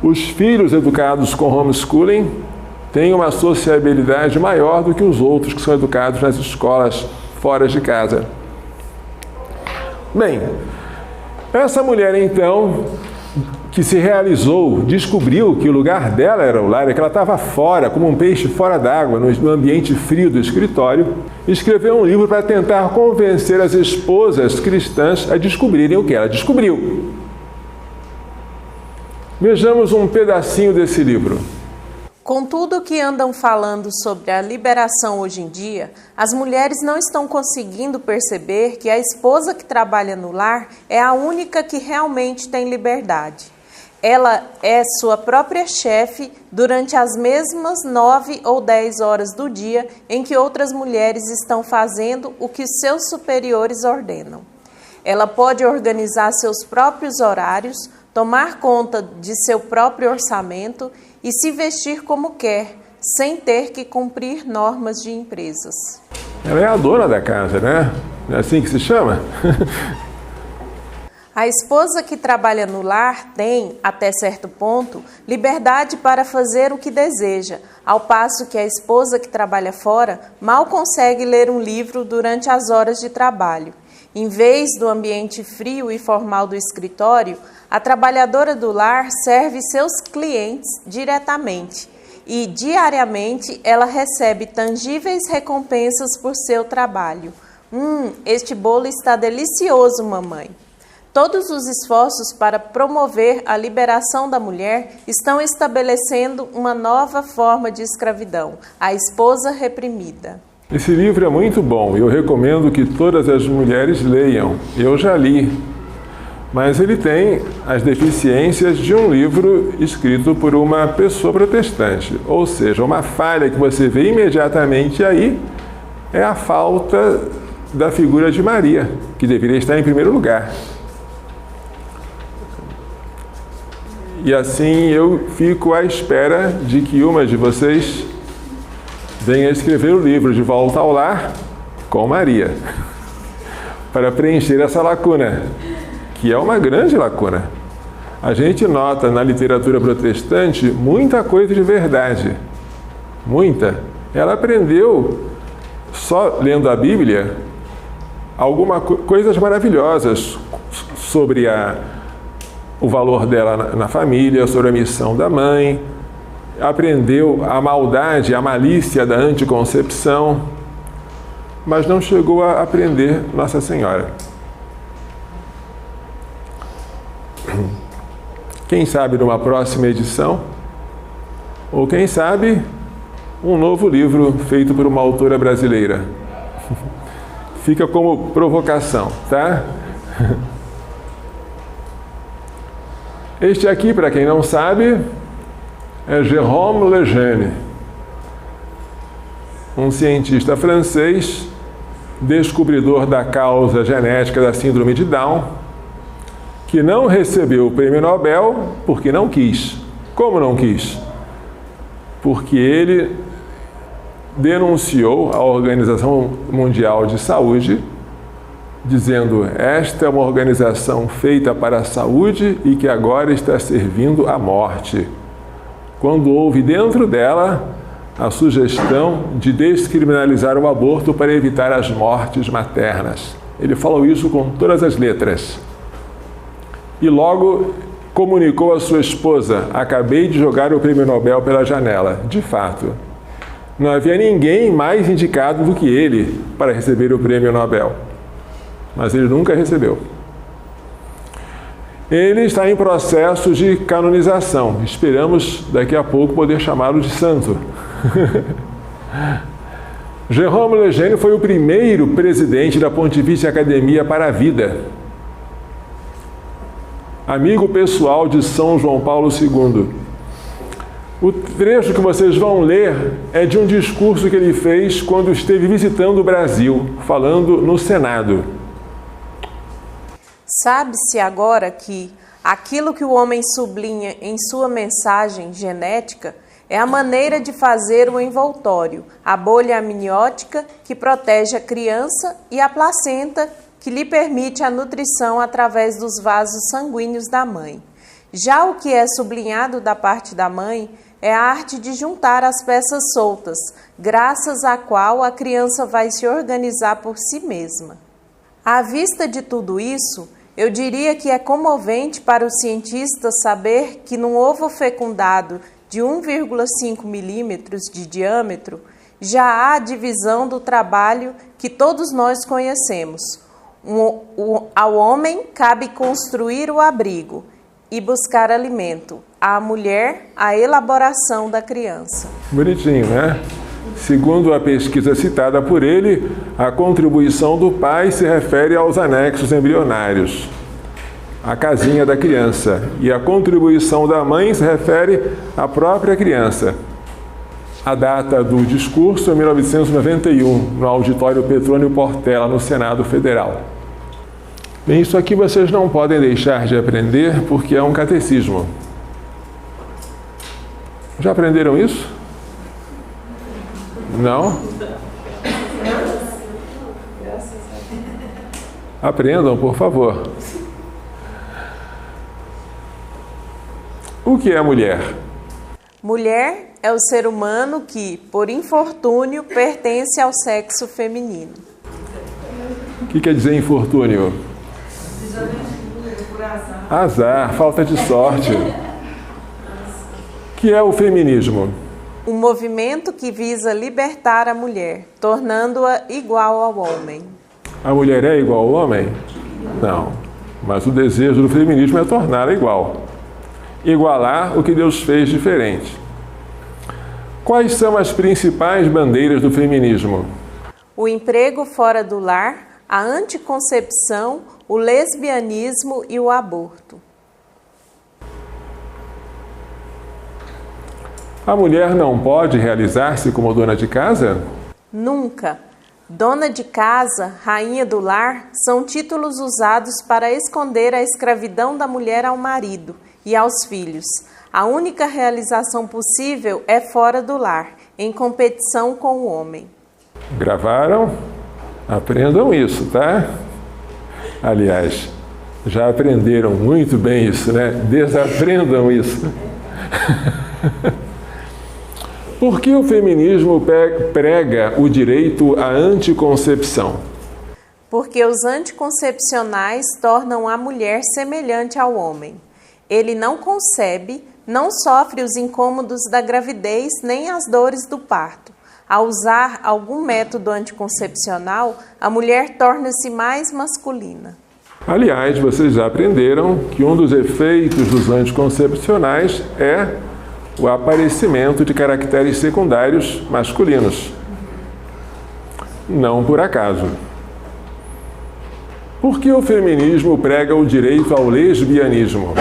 S1: os filhos educados com homeschooling têm uma sociabilidade maior do que os outros que são educados nas escolas fora de casa. Bem, essa mulher então, que se realizou, descobriu que o lugar dela era o lar, é que ela estava fora, como um peixe fora d'água, no ambiente frio do escritório, escreveu um livro para tentar convencer as esposas cristãs a descobrirem o que ela descobriu. Vejamos um pedacinho desse livro.
S2: Com tudo que andam falando sobre a liberação hoje em dia, as mulheres não estão conseguindo perceber que a esposa que trabalha no lar é a única que realmente tem liberdade. Ela é sua própria chefe durante as mesmas 9 ou 10 horas do dia em que outras mulheres estão fazendo o que seus superiores ordenam. Ela pode organizar seus próprios horários, tomar conta de seu próprio orçamento e se vestir como quer, sem ter que cumprir normas de empresas.
S1: Ela é a dona da casa, né? É assim que se chama?
S2: A esposa que trabalha no lar tem, até certo ponto, liberdade para fazer o que deseja, ao passo que a esposa que trabalha fora mal consegue ler um livro durante as horas de trabalho. Em vez do ambiente frio e formal do escritório, a trabalhadora do lar serve seus clientes diretamente e, diariamente, ela recebe tangíveis recompensas por seu trabalho. Este bolo está delicioso, mamãe. Todos os esforços para promover a liberação da mulher estão estabelecendo uma nova forma de escravidão, a esposa reprimida.
S1: Esse livro é muito bom, eu recomendo que todas as mulheres leiam. Eu já li, mas ele tem as deficiências de um livro escrito por uma pessoa protestante. Ou seja, uma falha que você vê imediatamente aí é a falta da figura de Maria, que deveria estar em primeiro lugar. E assim eu fico à espera de que uma de vocês venha escrever o livro De Volta ao Lar com Maria, para preencher essa lacuna, que é uma grande lacuna. A gente nota na literatura protestante muita coisa de verdade, muita. Ela aprendeu, só lendo a Bíblia, coisas maravilhosas sobre o valor dela na família, sobre a missão da mãe, aprendeu a maldade, a malícia da anticoncepção, mas não chegou a aprender Nossa Senhora. Quem sabe numa próxima edição, ou quem sabe um novo livro feito por uma autora brasileira. Fica como provocação, tá? Este aqui, para quem não sabe, é Jérôme Lejeune, um cientista francês, descobridor da causa genética da síndrome de Down, que não recebeu o prêmio Nobel porque não quis. Como não quis? Porque ele denunciou a Organização Mundial de Saúde, dizendo: esta é uma organização feita para a saúde e que agora está servindo à morte. Quando houve dentro dela a sugestão de descriminalizar o aborto para evitar as mortes maternas. Ele falou isso com todas as letras. E logo comunicou à sua esposa: acabei de jogar o prêmio Nobel pela janela. De fato, não havia ninguém mais indicado do que ele para receber o prêmio Nobel. Mas ele nunca recebeu. Ele está em processo de canonização. Esperamos daqui a pouco poder chamá-lo de santo. Jérôme Lejeune foi o primeiro presidente da Pontifícia Academia para a Vida. Amigo pessoal de São João Paulo II. O trecho que vocês vão ler é de um discurso que ele fez quando esteve visitando o Brasil, falando no Senado.
S2: Sabe-se agora que aquilo que o homem sublinha em sua mensagem genética é a maneira de fazer o envoltório, a bolha amniótica que protege a criança e a placenta que lhe permite a nutrição através dos vasos sanguíneos da mãe. Já o que é sublinhado da parte da mãe é a arte de juntar as peças soltas, graças à qual a criança vai se organizar por si mesma. À vista de tudo isso, eu diria que é comovente para o cientista saber que num ovo fecundado de 1,5 milímetros de diâmetro já há a divisão do trabalho que todos nós conhecemos. Ao homem cabe construir o abrigo e buscar alimento, à mulher a elaboração da criança.
S1: Bonitinho, né? Segundo a pesquisa citada por ele, a contribuição do pai se refere aos anexos embrionários, a casinha da criança, e a contribuição da mãe se refere à própria criança. A data do discurso é 1991, no auditório Petrônio Portela, no Senado Federal. Bem, isso aqui vocês não podem deixar de aprender porque é um catecismo. Já aprenderam isso? Não? Aprendam, por favor. O que é mulher?
S2: Mulher é o ser humano que, por infortúnio, pertence ao sexo feminino.
S1: O que quer dizer infortúnio? Azar, falta de sorte. O que é o feminismo?
S2: Um movimento que visa libertar a mulher, tornando-a igual ao homem.
S1: A mulher é igual ao homem? Não. Mas o desejo do feminismo é torná-la igual. Igualar o que Deus fez diferente. Quais são as principais bandeiras do feminismo?
S2: O emprego fora do lar, a anticoncepção, o lesbianismo e o aborto.
S1: A mulher não pode realizar-se como dona de casa?
S2: Nunca. Dona de casa, rainha do lar, são títulos usados para esconder a escravidão da mulher ao marido e aos filhos. A única realização possível é fora do lar, em competição com o homem.
S1: Gravaram? Aprendam isso, tá? Aliás, já aprenderam muito bem isso, né? Desaprendam isso. Por que o feminismo prega o direito à anticoncepção?
S2: Porque os anticoncepcionais tornam a mulher semelhante ao homem. Ele não concebe, não sofre os incômodos da gravidez nem as dores do parto. Ao usar algum método anticoncepcional, a mulher torna-se mais masculina.
S1: Aliás, vocês já aprenderam que um dos efeitos dos anticoncepcionais é o aparecimento de caracteres secundários masculinos. Não por acaso. Por que o feminismo prega o direito ao lesbianismo?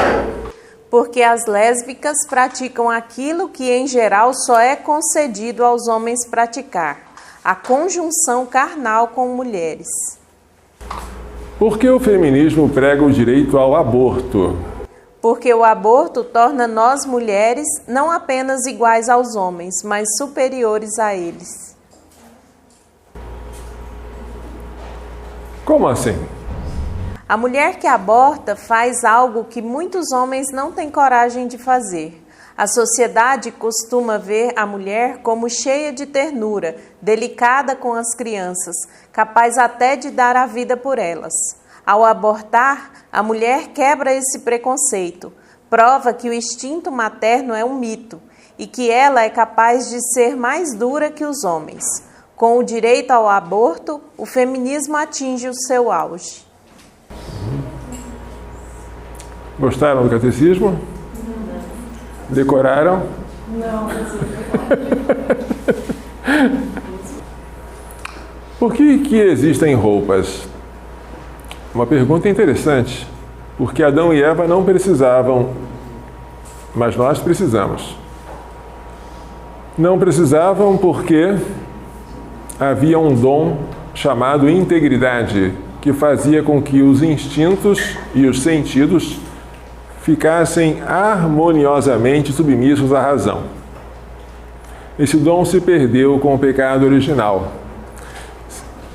S2: Porque as lésbicas praticam aquilo que, em geral, só é concedido aos homens praticar: a conjunção carnal com mulheres.
S1: Por que o feminismo prega o direito ao aborto?
S2: Porque o aborto torna nós mulheres não apenas iguais aos homens, mas superiores a eles.
S1: Como assim?
S2: A mulher que aborta faz algo que muitos homens não têm coragem de fazer. A sociedade costuma ver a mulher como cheia de ternura, delicada com as crianças, capaz até de dar a vida por elas. Ao abortar, a mulher quebra esse preconceito, prova que o instinto materno é um mito e que ela é capaz de ser mais dura que os homens. Com o direito ao aborto, o feminismo atinge o seu auge.
S1: Gostaram do catecismo? Não. Decoraram?
S2: Não.
S1: Por que existem roupas? Uma pergunta interessante, porque Adão e Eva não precisavam, mas nós precisamos. Não precisavam porque havia um dom chamado integridade, que fazia com que os instintos e os sentidos ficassem harmoniosamente submissos à razão. Esse dom se perdeu com o pecado original.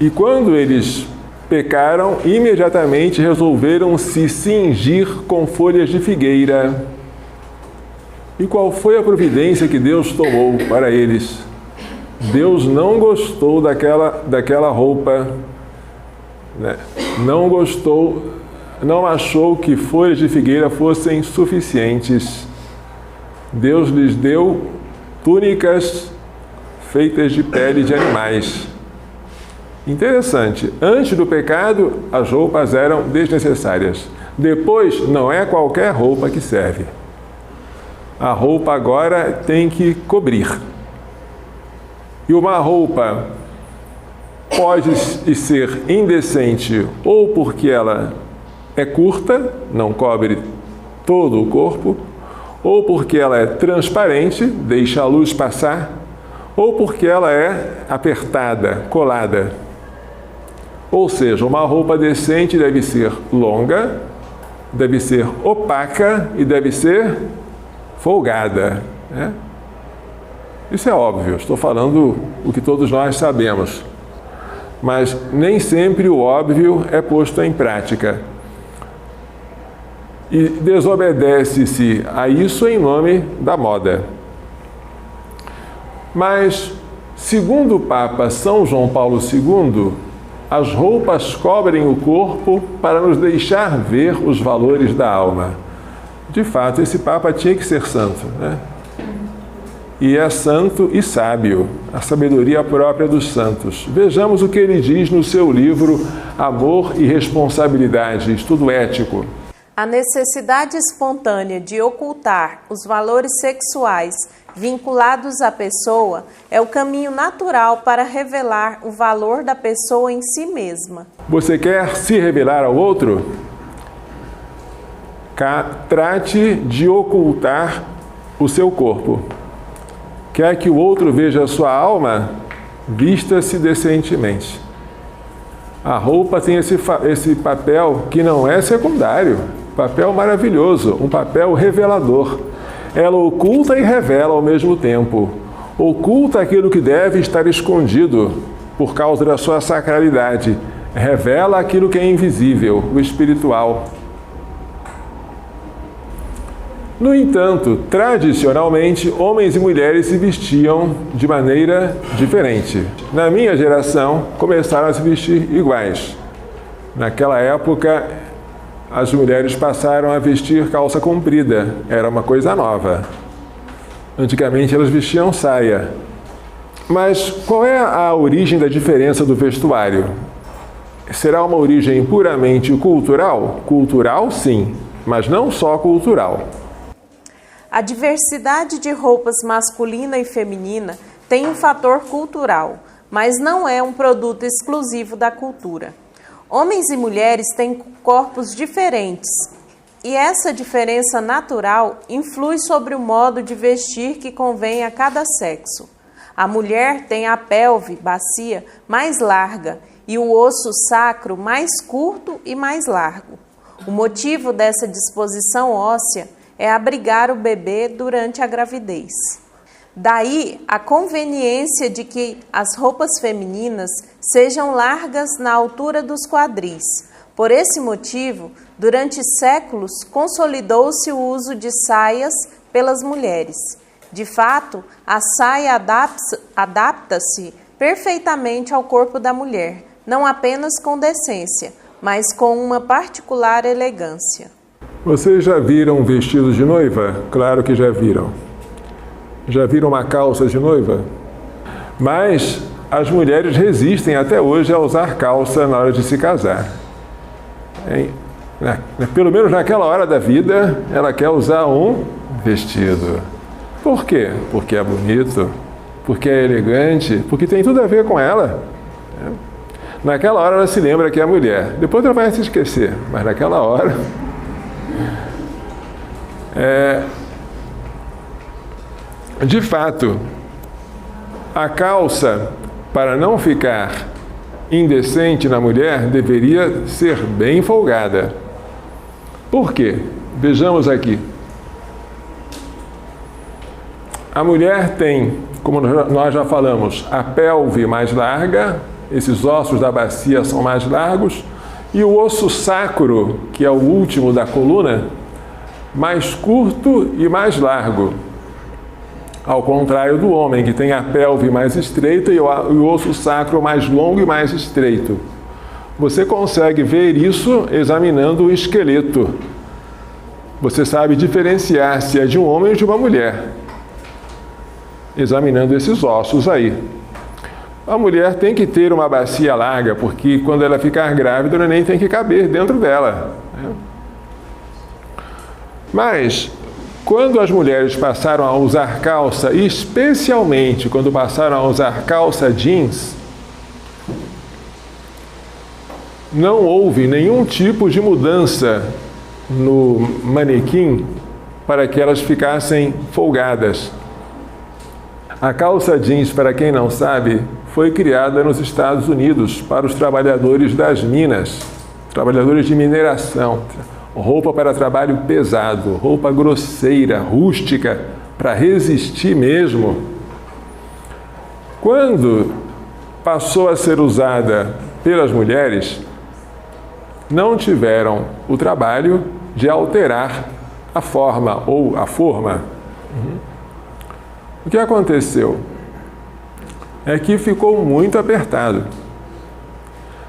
S1: E quando eles pecaram, imediatamente resolveram se cingir com folhas de figueira. E qual foi a providência que Deus tomou para eles? Deus não gostou daquela roupa, né? Não gostou, não achou que folhas de figueira fossem suficientes. Deus lhes deu túnicas feitas de pele de animais. Interessante, antes do pecado, as roupas eram desnecessárias. Depois, não é qualquer roupa que serve. A roupa agora tem que cobrir. E uma roupa pode ser indecente ou porque ela é curta, não cobre todo o corpo, ou porque ela é transparente, deixa a luz passar, ou porque ela é apertada, colada. Ou seja, uma roupa decente deve ser longa, deve ser opaca e deve ser folgada, né? Isso é óbvio, estou falando o que todos nós sabemos. Mas nem sempre o óbvio é posto em prática. E desobedece-se a isso em nome da moda. Mas, segundo o Papa São João Paulo II, as roupas cobrem o corpo para nos deixar ver os valores da alma. De fato, esse Papa tinha que ser santo, né? E é santo e sábio, a sabedoria própria dos santos. Vejamos o que ele diz no seu livro Amor e Responsabilidade, Estudo Ético.
S2: A necessidade espontânea de ocultar os valores sexuais vinculados à pessoa é o caminho natural para revelar o valor da pessoa em si mesma.
S1: Você quer se revelar ao outro? Trate de ocultar o seu corpo. Quer que o outro veja a sua alma? Vista-se decentemente. A roupa tem esse papel que não é secundário, papel maravilhoso, um papel revelador. Ela oculta e revela ao mesmo tempo. Oculta aquilo que deve estar escondido por causa da sua sacralidade. Revela aquilo que é invisível, o espiritual. No entanto, tradicionalmente, homens e mulheres se vestiam de maneira diferente. Na minha geração, começaram a se vestir iguais. Naquela época, as mulheres passaram a vestir calça comprida. Era uma coisa nova. Antigamente, elas vestiam saia. Mas qual é a origem da diferença do vestuário? Será uma origem puramente cultural? Cultural, sim, mas não só cultural.
S2: A diversidade de roupas masculina e feminina tem um fator cultural, mas não é um produto exclusivo da cultura. Homens e mulheres têm corpos diferentes, e essa diferença natural influi sobre o modo de vestir que convém a cada sexo. A mulher tem a pelve, bacia, mais larga e o osso sacro mais curto e mais largo. O motivo dessa disposição óssea é abrigar o bebê durante a gravidez. Daí a conveniência de que as roupas femininas sejam largas na altura dos quadris. Por esse motivo, durante séculos, consolidou-se o uso de saias pelas mulheres. De fato, a saia adapta-se perfeitamente ao corpo da mulher, não apenas com decência, mas com uma particular elegância.
S1: Vocês já viram um vestido de noiva? Claro que já viram. Já viram uma calça de noiva? Mas as mulheres resistem até hoje a usar calça na hora de se casar. Pelo menos naquela hora da vida, ela quer usar um vestido. Por quê? Porque é bonito, porque é elegante, porque tem tudo a ver com ela. Naquela hora ela se lembra que é mulher. Depois ela vai se esquecer, mas naquela hora... De fato, a calça, para não ficar indecente na mulher, deveria ser bem folgada. Por quê? Vejamos aqui. A mulher tem, como nós já falamos, a pelve mais larga, esses ossos da bacia são mais largos, e o osso sacro, que é o último da coluna, mais curto e mais largo. Ao contrário do homem, que tem a pelve mais estreita e o osso sacro mais longo e mais estreito. Você consegue ver isso examinando o esqueleto. Você sabe diferenciar se é de um homem ou de uma mulher, examinando esses ossos aí. A mulher tem que ter uma bacia larga, porque quando ela ficar grávida, o neném tem que caber dentro dela. Mas, quando as mulheres passaram a usar calça, e especialmente quando passaram a usar calça jeans, não houve nenhum tipo de mudança no manequim para que elas ficassem folgadas. A calça jeans, para quem não sabe, foi criada nos Estados Unidos para os trabalhadores das minas, trabalhadores de mineração. Roupa para trabalho pesado, roupa grosseira, rústica, para resistir mesmo. Quando passou a ser usada pelas mulheres, não tiveram o trabalho de alterar a forma ou a forma. O que aconteceu? É que ficou muito apertado.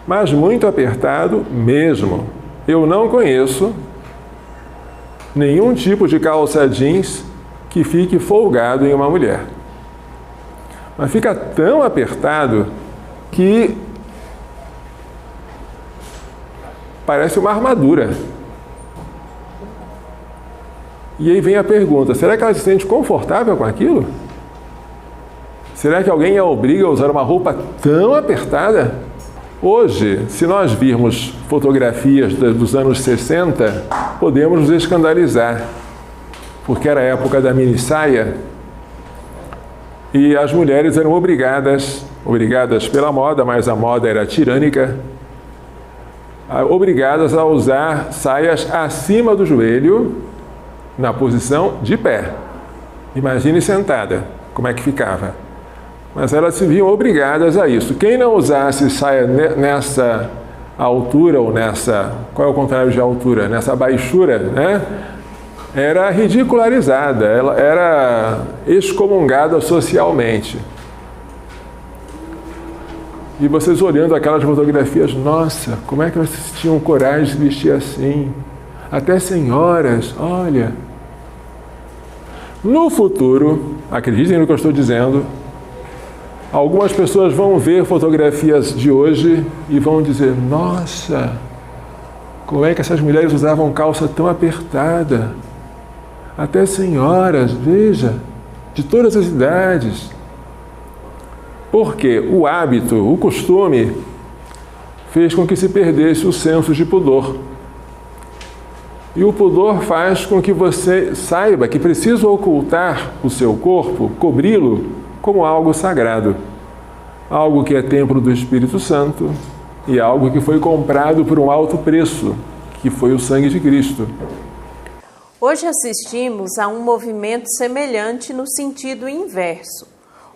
S1: Mas muito apertado mesmo. Eu não conheço nenhum tipo de calça jeans que fique folgado em uma mulher. Mas fica tão apertado que parece uma armadura. E aí vem a pergunta, será que ela se sente confortável com aquilo? Será que alguém a obriga a usar uma roupa tão apertada? Hoje, se nós virmos fotografias dos anos 60, podemos nos escandalizar, porque era a época da minissaia e as mulheres eram obrigadas pela moda, mas a moda era tirânica, obrigadas a usar saias acima do joelho, na posição de pé. Imagine sentada, como é que ficava. Mas elas se viam obrigadas a isso. Quem não usasse saia nessa altura, ou nessa... Qual é o contrário de altura? Nessa baixura, né? Era ridicularizada, ela era excomungada socialmente. E vocês olhando aquelas fotografias, nossa, como é que vocês tinham coragem de se vestir assim? Até senhoras, olha. No futuro, acreditem no que eu estou dizendo, algumas pessoas vão ver fotografias de hoje e vão dizer, nossa, como é que essas mulheres usavam calça tão apertada? Até senhoras, veja, de todas as idades. Porque o hábito, o costume, fez com que se perdesse o senso de pudor. E o pudor faz com que você saiba que precisa ocultar o seu corpo, cobri-lo, como algo sagrado. Algo que é templo do Espírito Santo e algo que foi comprado por um alto preço, que foi o sangue de Cristo.
S2: Hoje assistimos a um movimento semelhante no sentido inverso.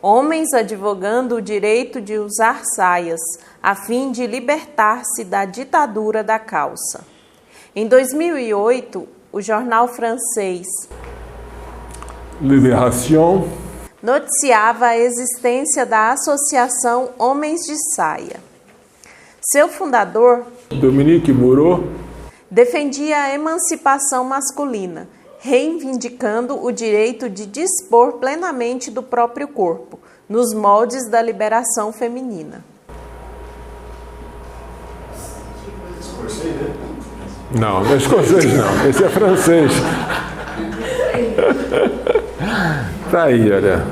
S2: Homens advogando o direito de usar saias, a fim de libertar-se da ditadura da calça. Em 2008, o jornal francês
S1: Libération
S2: noticiava a existência da Associação Homens de Saia. Seu fundador,
S1: Dominique Moreau,
S2: defendia a emancipação masculina, reivindicando o direito de dispor plenamente do próprio corpo, nos moldes da liberação feminina.
S1: Não, não é escocês não, esse é francês. Tá aí, olha.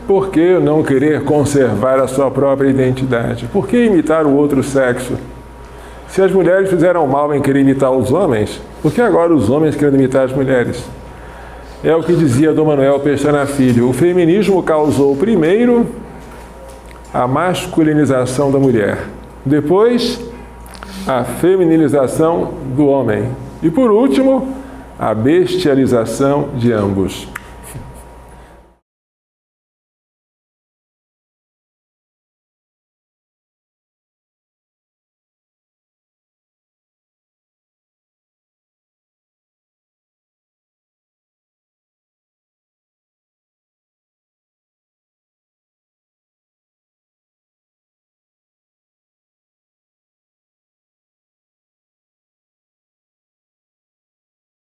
S1: Por que não querer conservar a sua própria identidade? Por que imitar o outro sexo? Se as mulheres fizeram mal em querer imitar os homens, por que agora os homens querem imitar as mulheres? É o que dizia Dom Manuel Pestana Filho. O feminismo causou primeiro a masculinização da mulher, depois a feminilização do homem e, por último, a bestialização de ambos.